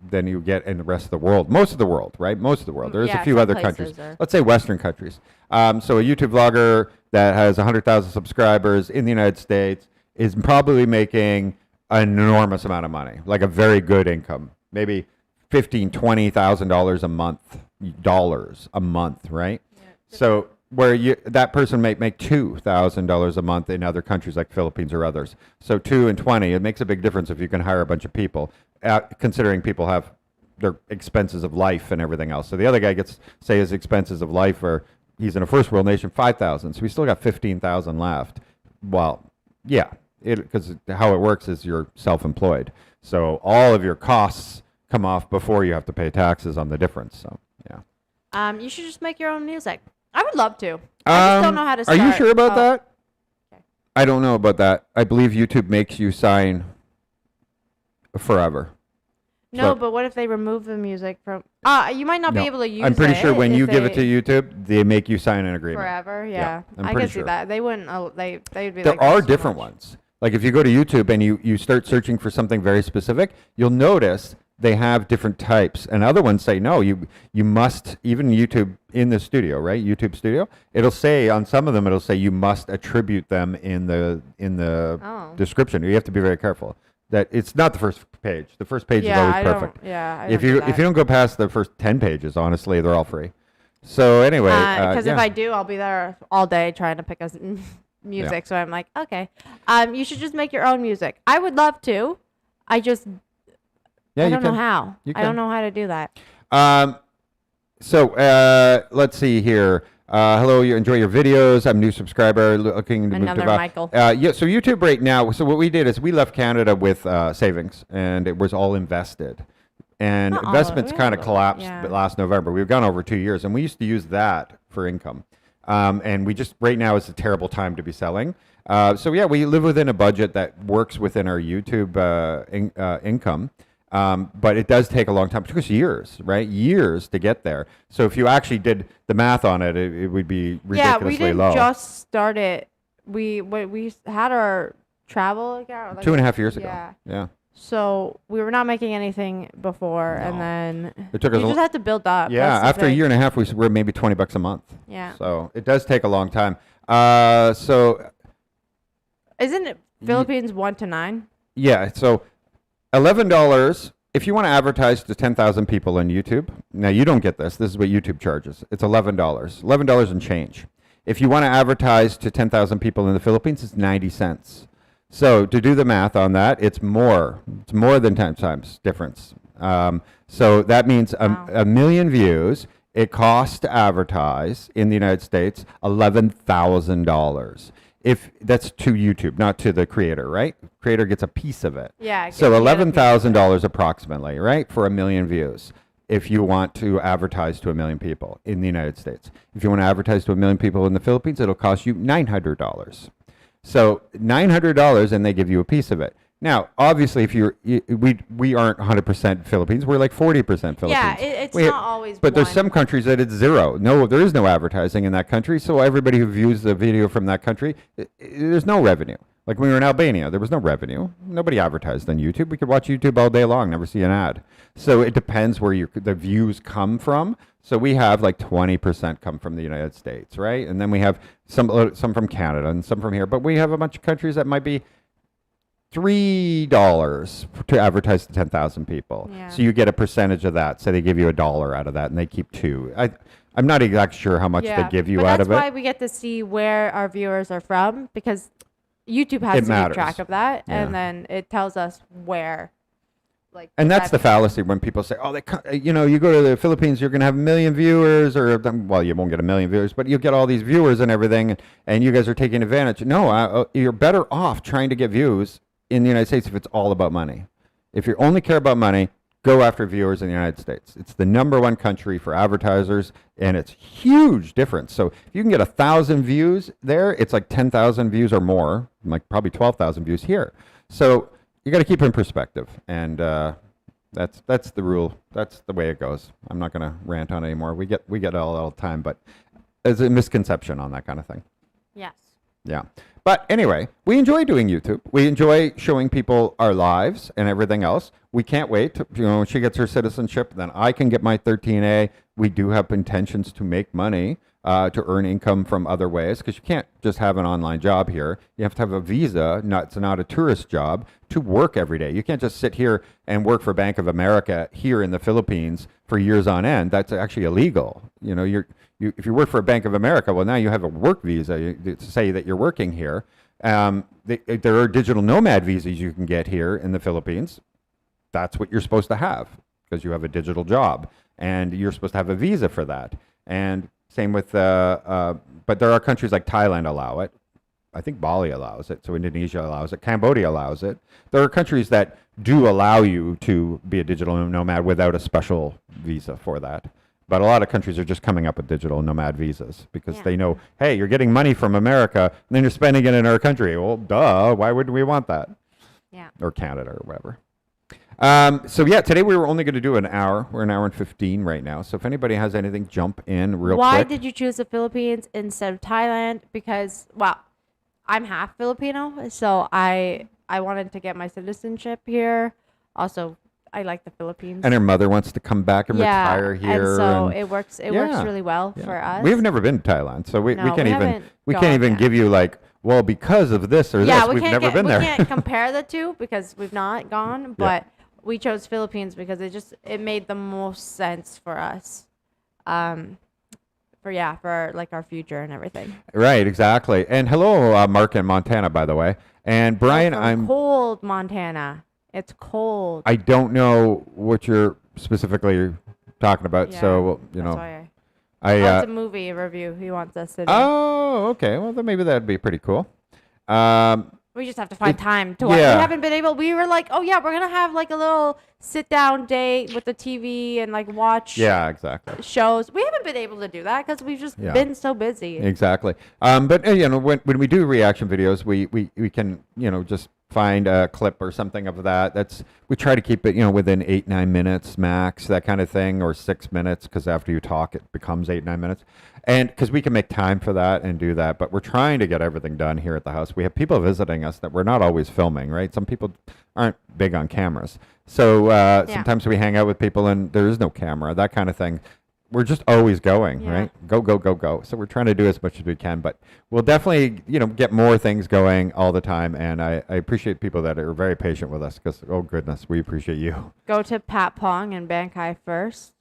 than you get in the rest of the world. Most of the world, right? Most of the world. There's Yeah, a few some other places countries. are- Let's say Western countries. So a YouTube vlogger that has 100,000 subscribers in the United States is probably making an enormous amount of money, like a very good income, maybe $15,000-$20,000 a month, right? So where that person may make $2,000 a month in other countries like Philippines or others. So 2 and 20, it makes a big difference if you can hire a bunch of people, considering people have their expenses of life and everything else. So the other guy gets, say, his expenses of life are, he's in a first world nation, 5,000. So we still got 15,000 left. Well, yeah, because how it works is you're self-employed. So all of your costs come off before you have to pay taxes on the difference. So yeah. You should just make your own music. I would love to. I just don't know how to start. Are you sure about Oh, that? okay. I don't know about that. I believe YouTube makes you sign forever. No, So- but what if they remove the music from? You might not No. be able to use it. I'm pretty sure when if you give it to they- YouTube, they make you sign an agreement. forever. Yeah, Yeah, I'm I pretty can see sure. that. They wouldn't. They'd be There like. are "That's too different much." ones. Like if you go to YouTube and you start searching for something very specific, you'll notice they have different types. And other ones say, no, you must, even YouTube in the studio, right? YouTube studio, it'll say, on some of them, it'll say you must attribute them in the Oh. description. You have to be very careful. That it's not the first page. The first page is Yeah, always I perfect. don't. Yeah, I If don't you do if you don't go past the first 10 pages, honestly, they're all free. So anyway, because yeah. if I do, I'll be there all day trying to pick us music. So I'm like, okay, you should just make your own music. I would love to. I just Yeah, I you don't know can. how. You I don't can. know how to do that. So let's see here. Hello, you enjoy your videos. I'm a new subscriber looking to Another move to Michael. Yeah, so YouTube right now. So what we did is we left Canada with savings, and it was all invested. And Not all of it, investments we kind of had a little, collapsed yeah. last November. We've gone over 2 years, and we used to use that for income. And we just right now is a terrible time to be selling. So yeah, we live within a budget that works within our YouTube income. But it does take a long time. It took us years, right? Years to get there. So if you actually did the math on it, it would be Yeah, ridiculously we didn't low. just start it. We had our travel account like 2.5 years ago. Yeah. Yeah. So we were not making anything before, and No. then It took us you a just l- had to build up. Yeah. That's the After a thing. year and a half, we're maybe $20 a month. Yeah. So it does take a long time. So Isn't it Philippines 1 to 9? yeah. So $11. If you want to advertise to 10,000 people on YouTube, now you don't get this. This is what YouTube charges. It's $11. $11 and change. If you want to advertise to 10,000 people in the Philippines, it's 90 cents. So to do the math on that, it's more. It's more than 10 times difference. So that means Wow. a million views. It costs to advertise in the United States $11,000. If that's to YouTube, not to the creator, right? Creator gets a piece of it. Yeah. So you get a piece of $11,000 approximately, right, for a million views. If you want to advertise to a million people in the United States, if you want to advertise to a million people in the Philippines, it'll cost you $900. So $900, and they give you a piece of it. Now, obviously, if we aren't 100% Philippines, we're like 40% Philippines. Yeah, it's We- not always. But there's one. some countries that it's zero. No, there is no advertising in that country. So everybody who views the video from that country, there's no revenue. Like when we were in Albania, there was no revenue. Nobody advertised on YouTube. We could watch YouTube all day long, never see an ad. So it depends where the views come from. So we have like 20% come from the United States, right? And then we have some from Canada and some from here. But we have a bunch of countries that might be $3 to advertise to 10,000 people. Yeah. So you get a percentage of that. So they give you $1 out of that, and they keep $2. I'm not exactly sure how much they give you but out of that's why it. we get to see where our viewers are from, because YouTube has It to matters. keep track of that, Yeah. and then it tells us where. Like. And that's the fallacy when people say, "Oh, you go to the Philippines, you're going to have a million viewers," or well, you won't get a million viewers, but you'll get all these viewers and everything, and you guys are taking advantage. No, you're better off trying to get views in the United States if it's all about money. If you only care about money, go after viewers in the United States. It's the #1 country for advertisers, and it's huge difference. So if you can get 1,000 views there, it's like 10,000 views or more, like probably 12,000 views here. So you got to keep it in perspective, and that's the rule. That's the way it goes. I'm not going to rant on it anymore. We get it all the time, but there's a misconception on that kind of thing. Yes. Yeah. But anyway, we enjoy doing YouTube. We enjoy showing people our lives and everything else. We can't wait. When she gets her citizenship, then I can get my 13A. We do have intentions to make money, to earn income from other ways, because you can't just have an online job here. You have to have a visa. It's not a tourist job to work every day. You can't just sit here and work for Bank of America here in the Philippines for years on end. That's actually illegal. If you work for a Bank of America, well, now you have a work visa to say that you're working here. There are digital nomad visas you can get here in the Philippines. That's what you're supposed to have because you have a digital job, and you're supposed to have a visa for that. And same with, but there are countries like Thailand allow it. I think Bali allows it. So Indonesia allows it. Cambodia allows it. There are countries that do allow you to be a digital nomad without a special visa for that. But a lot of countries are just coming up with digital nomad visas because they know, hey, you're getting money from America, and then you're spending it in our country. Well, duh, why would we want that? Yeah. Or Canada or whatever. Today we were only going to do an hour. We're an hour and 15 right now. So if anybody has anything, jump in real quick. Why did you choose the Philippines instead of Thailand? Because, well, I'm half Filipino, so I wanted to get my citizenship here. Also, I like the Philippines. And her mother wants to come back and retire here. And so it works really well for us. We've never been to Thailand, so we can't even yet. give you like, well, because of this or this, we've never been there. We can't compare the two because we've not gone, but we chose Philippines because it made the most sense for us. For like our future and everything. Right, exactly. And hello, Mark in Montana, by the way. And Brian, I'm cold Montana. It's cold. I don't know what you're specifically talking about, so it's a movie review he wants us to do. Oh, okay. Well, then maybe that'd be pretty cool. We just have to find time to watch. We haven't been able. We were like, oh yeah, we're gonna have like a little sit-down day with the TV and like watch. Yeah, exactly. Shows. We haven't been able to do that because we've just been so busy. Exactly. But when we do reaction videos, we can just find a clip or something of that. We try to keep it within 8-9 minutes max, that kind of thing, or 6 minutes, because after you talk it becomes 8-9 minutes, and because we can make time for that and do that. But we're trying to get everything done here at the house. We have people visiting us that we're not always filming, right? Some people aren't big on cameras, so sometimes we hang out with people and there is no camera, that kind of thing. We're just always going, right? Go, go, go, go. So we're trying to do as much as we can, but we'll definitely, get more things going all the time. And I appreciate people that are very patient with us because, oh goodness, we appreciate you. Go to Pat Pong and Boracay first.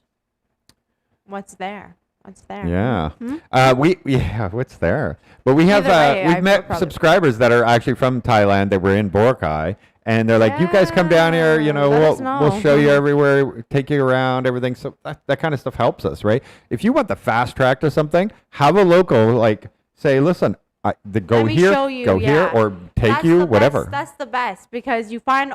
What's there? Yeah. What's there? But we have, we've met subscribers that are actually from Thailand that were in Boracay. And they're like, you guys come down here, we'll show you everywhere, take you around, everything. So that kind of stuff helps us, right? If you want the fast track to something, have a local, say, listen, go here, or take whatever. That's the best because you find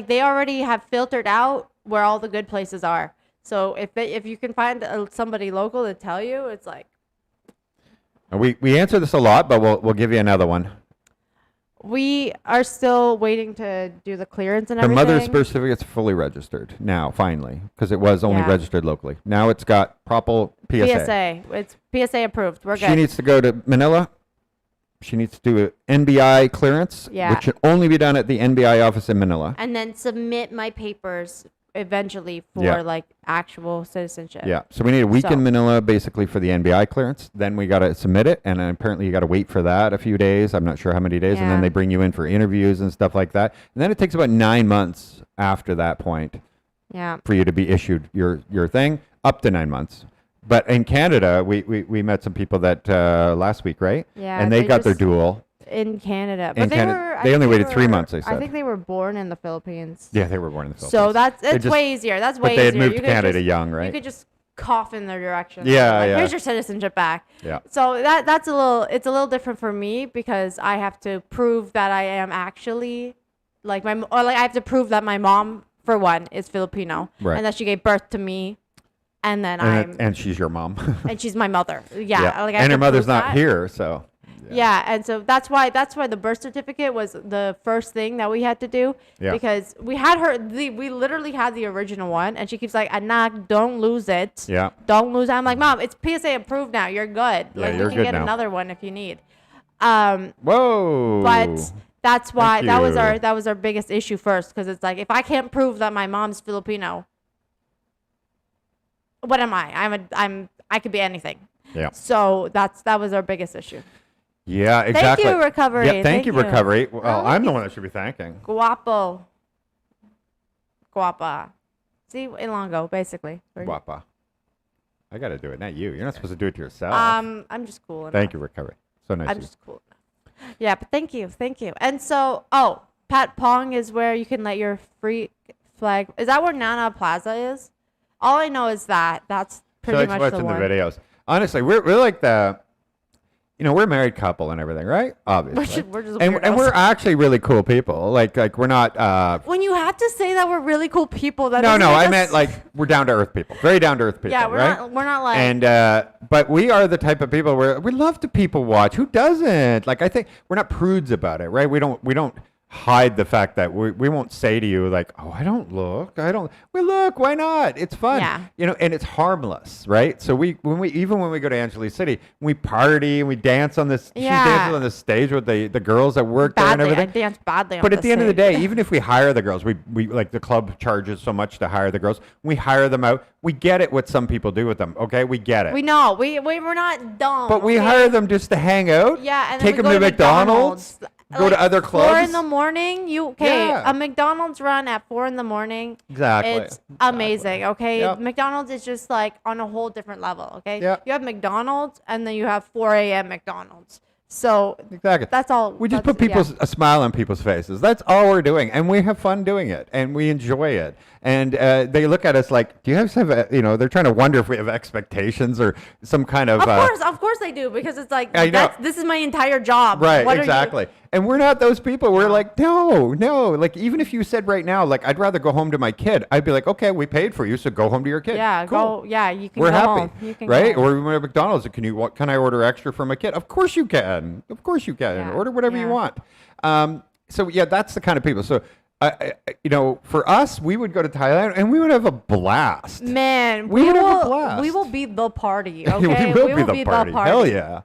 they already have filtered out where all the good places are. So if you can find somebody local to tell you, it's like. We answer this a lot, but we'll give you another one. We are still waiting to do the clearance and everything. The mother's birth certificate's fully registered now, finally, because it was only registered locally. Now it's got proper PSA. It's PSA approved. We're good. She needs to go to Manila. She needs to do an NBI clearance, which should only be done at the NBI office in Manila. And then submit my papers eventually for actual citizenship. Yeah. So we need a week in Manila basically for the NBI clearance. Then we got to submit it, and then apparently you got to wait for that a few days. I'm not sure how many days, and then they bring you in for interviews and stuff like that. And then it takes about 9 months after that point. Yeah. For you to be issued your thing, up to 9 months. But in Canada, we met some people that last week, right? Yeah. And they got their dual. In Canada. But they only waited 3 months, they said. I think they were born in the Philippines. Yeah, they were born in the Philippines. So it's way easier. That's way easier. But they had moved to Canada young, right? You could just cough in their direction. Yeah, Here's your citizenship back. Yeah. So it's a little different for me because I have to prove that I am actually I have to prove that my mom, for one, is Filipino. Right. And that she gave birth to me. And then and she's your mom. And she's my mother. Yeah. And her mother's not here, so. Yeah, and so that's why the birth certificate was the first thing that we had to do because we had we literally had the original one, and she keeps like, "Anak, don't lose it. Yeah, don't lose it." I'm like, "Mom, it's PSA approved now. You're good. Yeah, you can get another one if you need." Whoa. But that's why Thank you. that was our biggest issue first, because it's like, if I can't prove that my mom's Filipino, what am I? I could be anything. Yeah. So that was our biggest issue. Yeah, exactly. Thank you, Recovery. Yeah, thank you, Recovery. Well, Oh, I'm the one that should be thanking. Guapo. Guapa. See, Ilongo, basically. Guapa. I got to do it, not you. You're not supposed to do it to yourself. I'm just cool enough. Thank you, Recovery. So nice. I'm just cool enough. Yeah, but thank you. And so, Pat Pong is where you can let your free flag. Is that where Nana Plaza is? All I know is that that's pretty much what's the in one. the videos. Honestly, we're like the, we're a married couple and everything, right? Obviously. We're just and weirdos. we're actually really cool people. Like we're not. When you have to say that we're really cool people, that No, doesn't make I us- meant like we're down to earth people, very down to earth people. Yeah, we're right? not like. And but we are the type of people where we love to people watch. Who doesn't? Like, I think we're not prudes about it, right? We don't hide the fact that we won't say to you like, oh, I don't look. We look. Why not? It's fun. Yeah. And it's harmless, right? So when we go to Angeles City, we party and we dance on this. Yeah. She dances on the stage with the girls that work there and badly. I everything. dance badly. But on at the end of the stage. day, even if we hire the girls, we like the club charges so much to hire the girls. We hire them out. We get it what some people do with them. Okay, we get it. We know. We're not dumb. But we okay? hire them just to hang out. Yeah, and then take we them go to McDonald's. Go to other clubs. 4 in the morning. Yeah. A McDonald's run at 4 in the morning. Exactly. It's amazing. Okay, Yep. McDonald's is just like on a whole different level. Okay, Yep. you have McDonald's and then you have 4 a.m. McDonald's. So Exactly. that's all. We just put a smile on people's faces. That's all we're doing, and we have fun doing it, and we enjoy it. And they look at us like, "Do you guys have?" They're trying to wonder if we have expectations or some kind of. Of course they do, because it's like I know. this is my entire job. Right, What are you- exactly. And we're not those people. We're like, no. Like, even if you said right now, like, I'd rather go home to my kid, I'd be like, okay, we paid for you, so go home to your kid. Yeah, cool. go. Yeah, you can We're go happy, home. You can go right? home. Or we went to McDonald's. Can I order extra for my kid? Of course you can. Of course you can. Yeah, Order whatever you yeah. want. So yeah, that's the kind of people. So, for us, we would go to Thailand and we would have a blast. Man, We would have a blast. we will be the party. Okay, we will be the party. Hell yeah.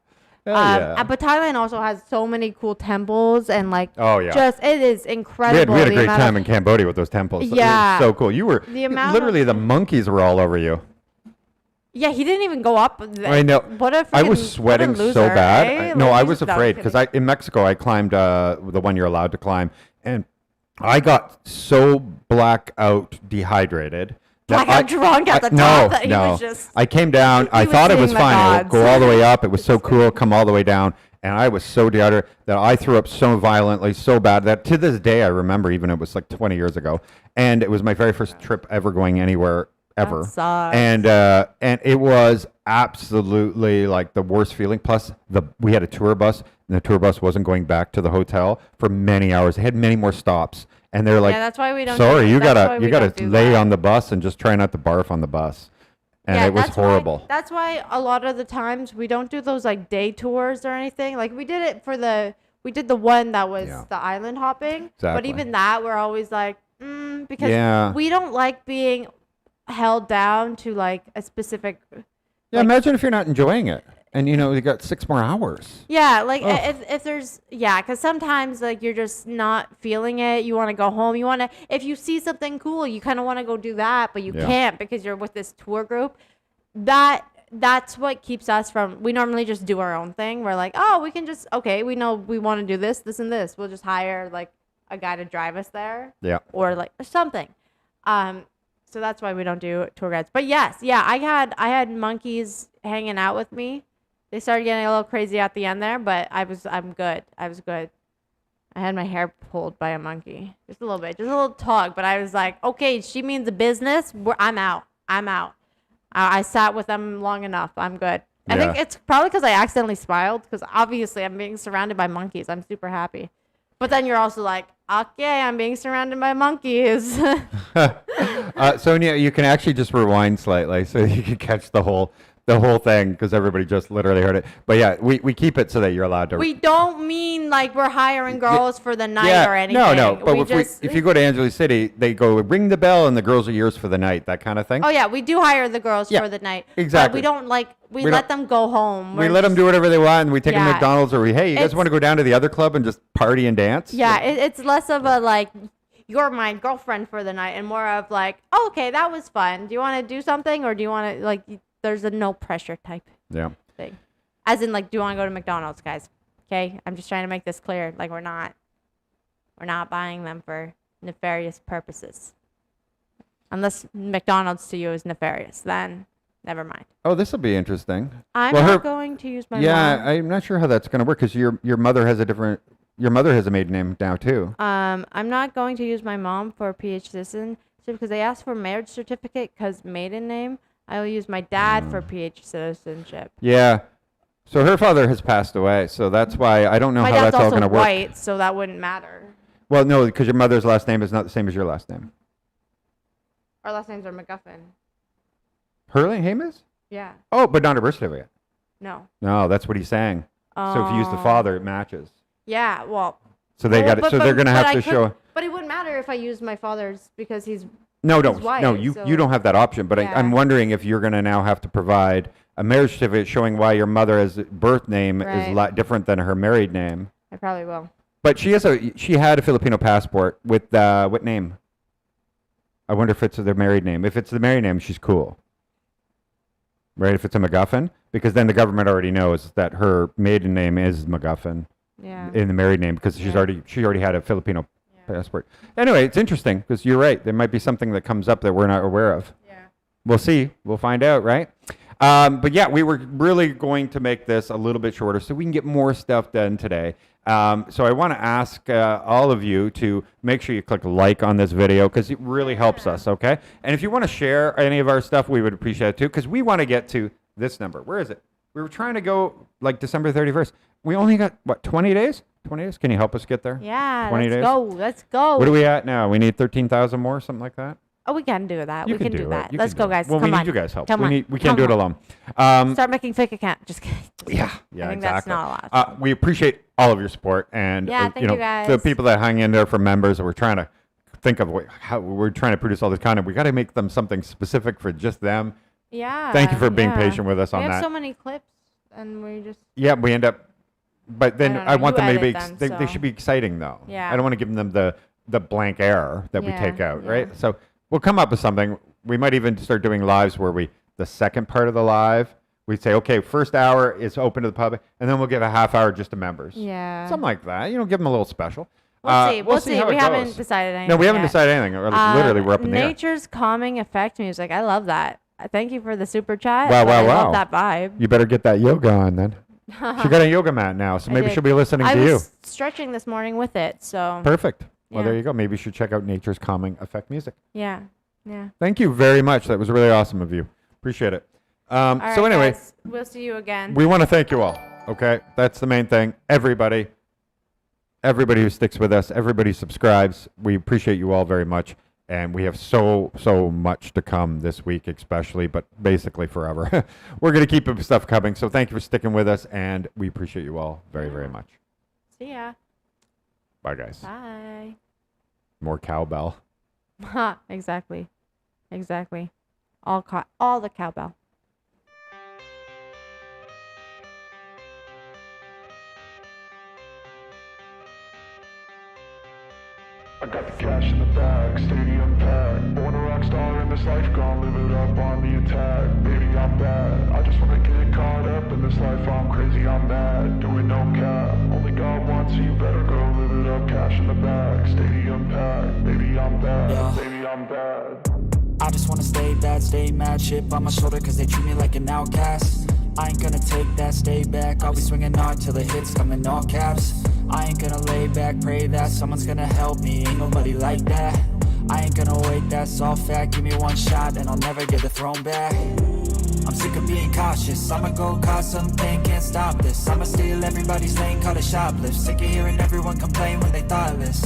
Hell yeah. But Thailand also has so many cool temples and like. Oh, yeah. Just it is incredible. We had a the great amount time of- in Cambodia with those temples. Yeah. It was so cool. You were The amount literally of- the monkeys were all over you. Yeah, he didn't even go up. I know. What a I was freaking- sweating what a so loser, bad. eh? No, Like, I he's was just afraid because in Mexico I climbed the one you're allowed to climb, and I got so blackout dehydrated. that Blackout drunk at the top that he was just- I came down. I he was thought it seeing was the fine. I would gods. go all the way up. It was so cool. Come all the way down. And I was so dehydrated that I threw up so violently, so bad that to this day I remember, even it was like 20 years ago. And it was my very first trip ever going anywhere ever. sucks. And it was absolutely like the worst feeling. Plus, we had a tour bus, and the tour bus wasn't going back to the hotel for many hours. They had many more stops, and they're like, Yeah, that's why we don't. "Sorry, you that's why gotta we don't do lay that. on the bus and just try not to barf on the bus." And Yeah, it was that's why- horrible. That's why a lot of the times we don't do those like day tours or anything. Like we did it we did the one that was Yeah. the island hopping. But Exactly. even that, we're always like, because Yeah. we don't like being held down to like a specific. Yeah, imagine if you're not enjoying it, and you got 6 more hours. Yeah, like Ugh. if there's because sometimes like you're just not feeling it. You want to go home. You want to if you see something cool, you kind of want to go do that, but you Yeah. can't because you're with this tour group. That's what keeps us from. We normally just do our own thing. We're like, oh, we can just we know we want to do this, this, and this. We'll just hire like a guy to drive us there. Yeah. Or like something. So that's why we don't do tour guides. But yes, yeah, I had monkeys hanging out with me. They started getting a little crazy at the end there, but I'm good. I was good. I had my hair pulled by a monkey. Just a little bit. Just a little tug. But I was like, okay, she means a business. I'm out. I sat with them long enough. I'm good. I think Yeah. it's probably because I accidentally smiled because obviously I'm being surrounded by monkeys. I'm super happy. But then you're also like, okay, I'm being surrounded by monkeys. Sonia, you can actually just rewind slightly so you can catch the whole the whole thing because everybody just literally heard it. But yeah, we keep it so that you're allowed to. We don't mean like we're hiring girls for the night or anything. No. But if you go to Angeles City, they go ring the bell and the girls are yours for the night, that kind of thing. Oh yeah, we do hire the girls for the night. Exactly. But we don't like we let them go home. We let them do whatever they want, and we take them to McDonald's, or hey, you guys want to go down to the other club and just party and dance? Yeah, it's less of a like you're my girlfriend for the night, and more of like, oh, okay, that was fun. Do you want to do something, or do you want to like? There's a no pressure type thing, as in like, do you want to go to McDonald's, guys? Okay, I'm just trying to make this clear. Like we're not buying them for nefarious purposes, unless McDonald's to you is nefarious. Then never mind. Oh, this will be interesting. I'm not going to use my mom. I'm not sure how that's going to work because your mother has a maiden name now too. I'm not going to use my mom for PH citizenship because they asked for marriage certificate because maiden name. I will use my dad for PH citizenship. Yeah. So her father has passed away, so that's why I don't know how that's all going to work. My dad's also white, so that wouldn't matter. Well, no, because your mother's last name is not the same as your last name. Our last names are McGuffin. Her name is? Yeah. Oh, but not her birth certificate. No. No, that's what he's saying. So if you use the father, it matches. Yeah, well. So they got it. So they're going to have to show. But it wouldn't matter if I used my father's because he's. No, white, you don't have that option. But I'm wondering if you're going to now have to provide a marriage certificate showing why your mother's birth name is a lot different than her married name. I probably will. But she had a Filipino passport with what name? I wonder if it's their married name. If it's the married name, she's cool. Right? If it's a MacGuffin, because then the government already knows that her maiden name is MacGuffin. Yeah. In the married name because she already had a Filipino passport. Anyway, it's interesting because you're right. There might be something that comes up that we're not aware of. Yeah. We'll see. We'll find out, right? But yeah, we were really going to make this a little bit shorter so we can get more stuff done today. So I want to ask all of you to make sure you click like on this video because it really helps us, okay? And if you want to share any of our stuff, we would appreciate it too because we want to get to this number. Where is it? We were trying to go like December 31st. We only got, 20 days? 20 days? Can you help us get there? Yeah, 20 days? Let's go. What are we at now? We need 13,000 more, something like that? Oh, we can do that. We can do that. You Let's can go, do it. guys. Well, Come we on. need you guys' help. Come on. We can't do it alone. Start making fake account. Just kidding. Yeah, I think exactly. that's not allowed. We appreciate all of your support and thank you guys. the people that hang in there for members. We're trying to think of how we're trying to produce all this content. We got to make them something specific for just them. Yeah. Thank you for being patient with us on that. We have so many clips, and we just. Yeah, we end up. But then I want them to be. They should be exciting though. Yeah. I don't want to give them the blank air that we take out, right? So we'll come up with something. We might even start doing lives where the second part of the live, we'd say, okay, first hour is open to the public, and then we'll give a half hour just to members. Yeah. Something like that. Give them a little special. We'll see. How we it haven't goes. decided anything. No, we haven't yet. decided anything. Literally, we're up in the air. Nature's calming effect music. I love that. Thank you for the super chat. Wow. I love that vibe. You better get that yoga on then. She got a yoga mat now, so maybe she'll be listening to you. I was stretching this morning with it, so. Perfect. Well, Yeah. there you go. Maybe you should check out Nature's Calming Effect music. Yeah. Thank you very much. That was really awesome of you. Appreciate it. All so right, anyway, guys, we'll see you again. we want to thank you all. Okay, that's the main thing. Everybody who sticks with us, everybody who subscribes, we appreciate you all very much. And we have so much to come this week, especially, but basically forever. We're going to keep stuff coming. So thank you for sticking with us, and we appreciate you all very, very much. See ya. Bye, guys. Bye. More cowbell. Exactly. All the cowbell. I got the cash in the bag, stadium packed. Born a rock star in this life, gonna live it up on the attack. Baby, I'm bad. I just wanna get caught up in this life. I'm crazy, I'm mad. Doing no cap. Only God wants you, better go live it up. Cash in the bag, stadium packed. Baby, I'm bad. Yeah. Baby, I'm bad. I just wanna stay bad, stay mad, chip on my shoulder cause they treat me like an outcast. I ain't gonna take that, stay back, I'll be swinging hard till the hits come in all caps. I ain't gonna lay back, pray that someone's gonna help me, ain't nobody like that. I ain't gonna wait, that's all fact, give me one shot and I'll never get the throne back. I'm sick of being cautious, I'ma go cause something, can't stop this. I'ma steal everybody's lane, call it shoplift. Sick of hearing everyone complain when they thoughtless.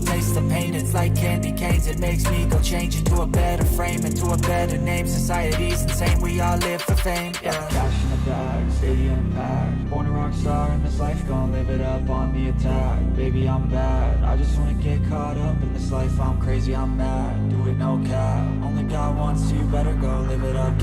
replace the pain. It's like candy canes, it makes me go change into a better frame, into a better name. Society's insane, we all live for fame, yeah. Cash in the bag, stadium packed. Born a rock star in this life, gonna live it up on the attack. Baby, I'm bad, I just wanna get caught up in this life. I'm crazy, I'm mad, do it no cap. Only God wants to, better go live it up.